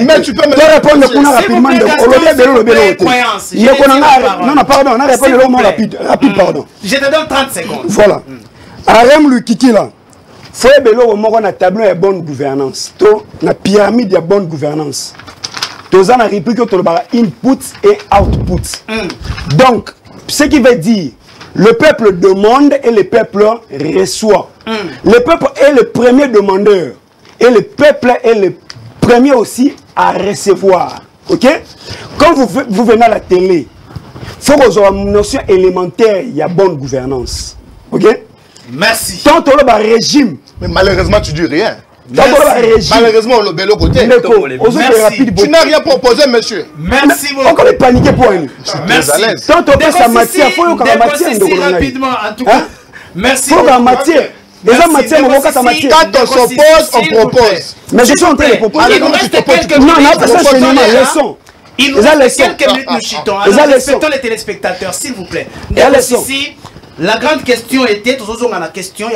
Mais tu peux me répondre rapidement. Non, pardon, on a répondu le mot rapide, pardon. Je te donne 30 secondes. Voilà. Arem Lukikila. Faut bélo au moro na tableau de bonne gouvernance. To na pyramide de bonne gouvernance. Tous en réplique que le input et output. Donc, ce qui veut dire, le peuple demande et le peuple reçoit. Le peuple est le premier demandeur et le peuple est le premier aussi à recevoir. Ok? Quand vous venez à la télé, il faut que vous ayez une notion élémentaire, il y a bonne gouvernance. Ok? Merci. Tant que le régime. Mais malheureusement, tu dis rien. Malheureusement, on le côté. Tu n'as rien proposé, monsieur. Merci beaucoup. Encore paniquer pour lui. Merci. Tant que sa matière, il faut que la matière rapidement, en tout cas. Merci. Il faut que la matière. Les hommes matière, on va matière. Quand on s'oppose, on propose. Mais je suis en train de proposer. Il nous reste quelques minutes. Non, non, leçon. Il nous reste quelques minutes, nous chutons. Alors, respectons les téléspectateurs, s'il vous plaît. Ici, la grande question était, la question,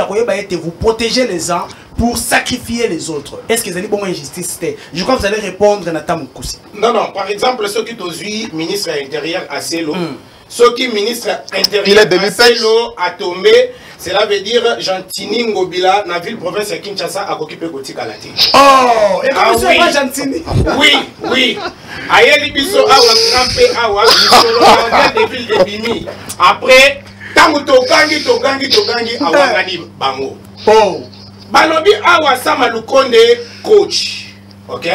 vous protégez les uns pour sacrifier les autres. Est-ce que vous avez une injustice? Je crois que vous allez répondre à Nathan Moukousi. Non, non, par exemple, ceux qui ont ministre intérieur à Celo, ceux qui ministre intérieur à Celo a tombé, cela veut dire Gentini Ngobila, dans la ville province de Kinshasa, a occupé Goti Kalati. Oh, et comment c'est pas Gentini? Oui, oui. Aïe, Biso, Awa, Krampé, Awa, Biso, des villes de Bimi. Après, Tango Togangi, Awangani, Bango. Oh. Balobi Awa Sama Lukonde, coach. Ok?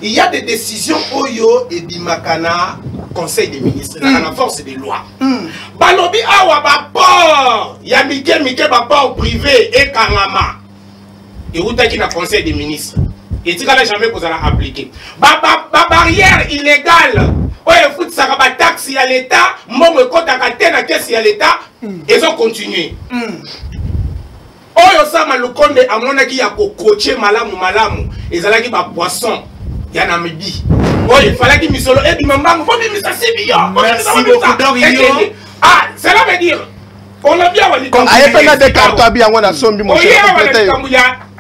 Il y a des décisions Oyo et Bimakana, Conseil des ministres, dans la force des lois. Balobi Awa Bapor, il y a Mike Bapor privé et Kangama. Et où t'as qui na Conseil des ministres? Et tu n'as jamais posé à appliquer. Barrière illégale. Ouais, fout ça va taxi à l'État, mon compte à la caisse à l'État, ils ont continué. Oyo sama lukonde amona ki ya kokoche malamu ezalaki ba poisson ya na mibi. Oyo falaki misolo e bimambango fo bimisa sibiyo. Merci beaucoup. Ah, cela veut dire on a bien wali comme aye pena de carton bien on a sombi mon cher.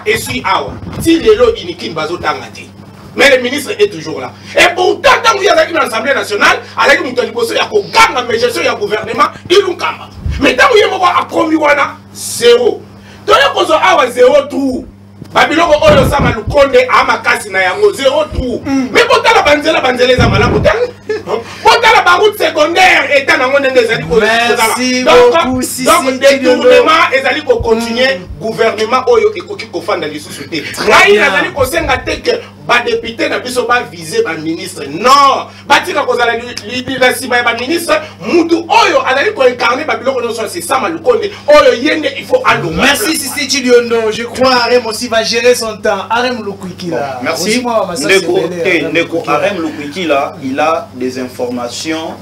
Et suis awa. Si lelo inikin bazo tangati. Mais le ministre est toujours là. Et pourtant, quand vous êtes dans l'Assemblée nationale, avec mon téléphone, il y a un mais gestion, il y a un gouvernement, il y a un kamba. Mais quand vous êtes à promis, zéro. Donc, il y a zéro trou. Babylon, Oyo Sama Lukonde, Amakasi Nayango, zéro trou. Mais pourtant, la banzela, la malade. Pourtant, la baroute secondaire est en amont des alliés. Merci beaucoup, donc, détournement, les alliés continuer, gouvernement, Oyo, et Koki Kofan dans les sociétés. Là, il y a des alliés qui ont ba député na biso ba viser ba ministre non batika kozala leadership ba ministre mutu oyo alali ko incarner ba biloko non c'est ça malukonde oyo yende il faut allo. Merci Sisi Chiliondo, je crois Arem aussi va gérer son temps. Arem Lukwikila. Merci. Neko Arem Lukwikila, il a des informations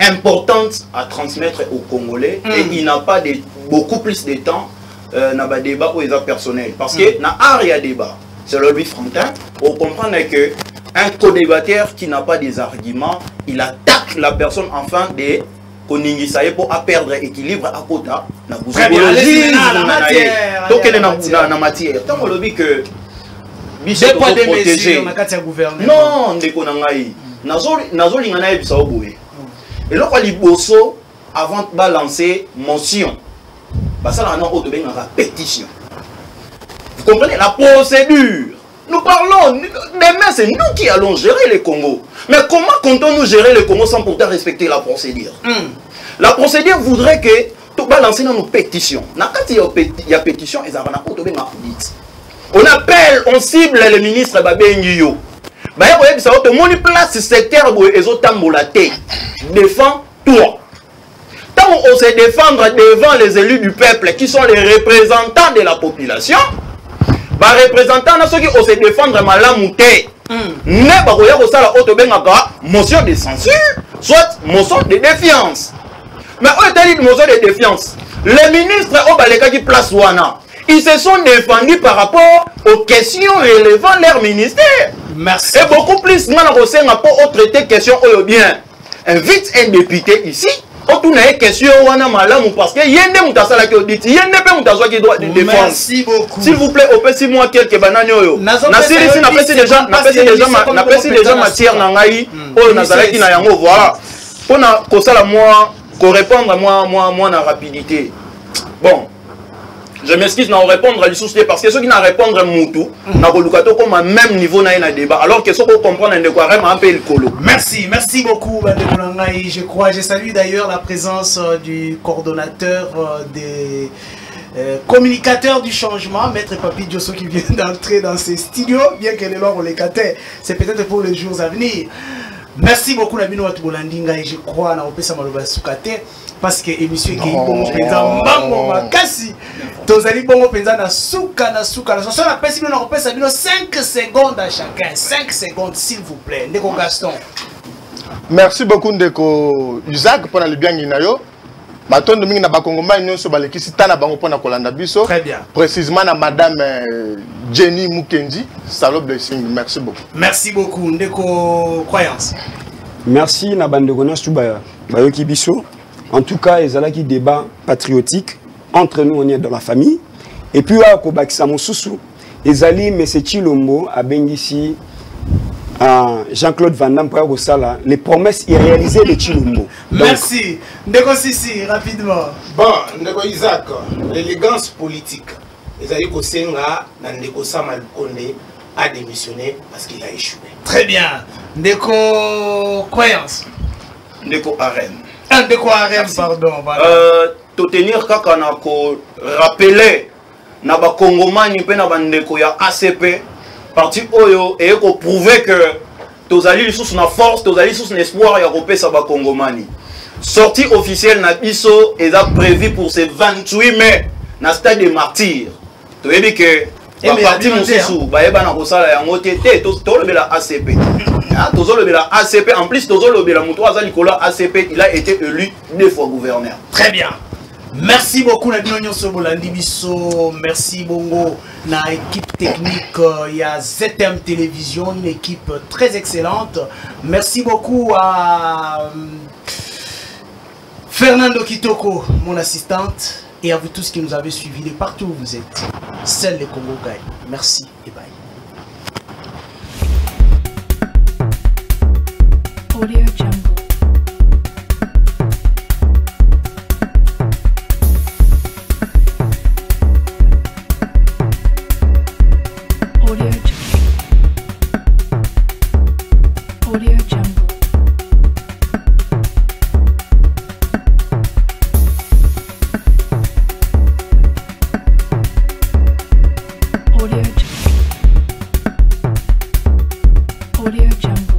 importantes à transmettre aux Congolais et il n'a pas beaucoup plus de temps na ba débat ou les personnel parce que na art il y a débat. C'est le lui Frantin. On comprend que un co-débatteur qui n'a pas des arguments, il attaque la personne enfin de Koningisaye pour perdre équilibre à côté na psychologie la matière. Donc elle est na matière. Tant on dit que des poids des mesures na kati ya gouvernement. non ndeko na ngai nazo lingana ebisa oboye. Et là quand liboso avant de balancer motion ça là non auto benga pétition. Vous comprenez la procédure. Nous parlons, demain c'est nous qui allons gérer le Congo. Mais comment comptons-nous gérer le Congo sans pourtant respecter la procédure? La procédure voudrait que tout balancer dans nos pétitions. Quand il y a pétition, on appelle, on cible le ministre Babengio. Tout le monde place secteur défends-toi. Tant on se défendre devant les élus du peuple qui sont les représentants de la population, les représentants ceux qui osent se défendre malamouté. Ne ba koya ko sala auto bengaka motion de censure, soit motion de défiance. Mais on est dit motion de défiance. Les ministres au baleka qui place wana, ils se sont défendus par rapport aux questions relevant leur ministère. Merci. Et beaucoup plus maintenant on sait pour traiter question au bien. Invite un député ici. On a une question parce que yende mutasala qui dit yende pe mutaswa qui doit de défense. Merci beaucoup. S'il vous plaît, opessez-moi quelques bananes yo. Na série ici n'a passé déjà matière na ngai o nazala qui na yango voilà. Pour na kosala moi ko répondre moi na rapidité. Bon. Je m'excuse na répondre à l'issue parce que ceux qui n'a répondre mutu na kolukato comme à même niveau na un débat alors que ceux qui comprennent de quoi vraiment un peu le colo. Merci beaucoup je crois je salue d'ailleurs la présence du coordonnateur des communicateur du changement, Maître Papi Diosso qui vient d'entrer dans ces studios, bien que les lois on les catait, c'est peut-être pour les jours à venir. Merci beaucoup Nabino Watubolandinga et je crois na opesa maloba sukate parce que émission qui bon penza mbango makasi tozali bongo penza na suka na ça na pesi bino na opesa bino 5 secondes à chacun, 5 secondes s'il vous plaît. Ndeko Gaston. Merci beaucoup Ndeko Isaac pour le bien nginayo. Matondo mingi na bakongomani nyonso balekisi tana bango pona kolanda biso. Très bien. Précisément na madame Jenny Mukendi, Salo Blessing. Merci beaucoup. Merci beaucoup Ndeko Croyance. Merci na bandeko nyonso bayoki biso. En tout cas, ezalaki débat patriotique entre nous, on est dans la famille. Et puis à Kobakisa Mosusu, ezali Monsieur Chilombo a bengisi Jean-Claude Van Damme pour Rosala, les promesses irréalisées de Chilombo. Merci. Ndeko Sisi, rapidement. Bon, Ndeko Isaac, l'élégance politique. Ezali Kosenga, Ndeko Samal Konde a démissionné parce qu'il a échoué. Très bien. Ndeko Croyance. Ndeko Arène. Ndeko Arène, pardon. Voilà. Tenir kaka na ko rappeler na ba Kongomani pe na bandeko ya ACP parti oyo et ko prouver que tozali sous na force, tozali sous espoir ya kopesa ba Kongomani. Sortie officielle na biso est prévue pour ce 28 mai na stade des Martyrs. To yebi que ba parti mosusu ba yeba na kosala yango te to lobela ACP. Tozolobela ACP en plus tozolobela muto azali kola ACP, il a été élu 2 fois gouverneur. Très bien. Merci beaucoup Nabino Nyonso Bolandi Biso. Merci bongo na équipe technique il y a ZM Télévision, une équipe très excellente. Merci beaucoup à Fernando Kitoko, mon assistante, et à vous tous qui nous avez suivis de partout où vous êtes. Seul les Congo gagne. Merci et bye. Audio Jungle. Audio Jungle. Audio Jungle. Audio Jungle. Audio Jungle.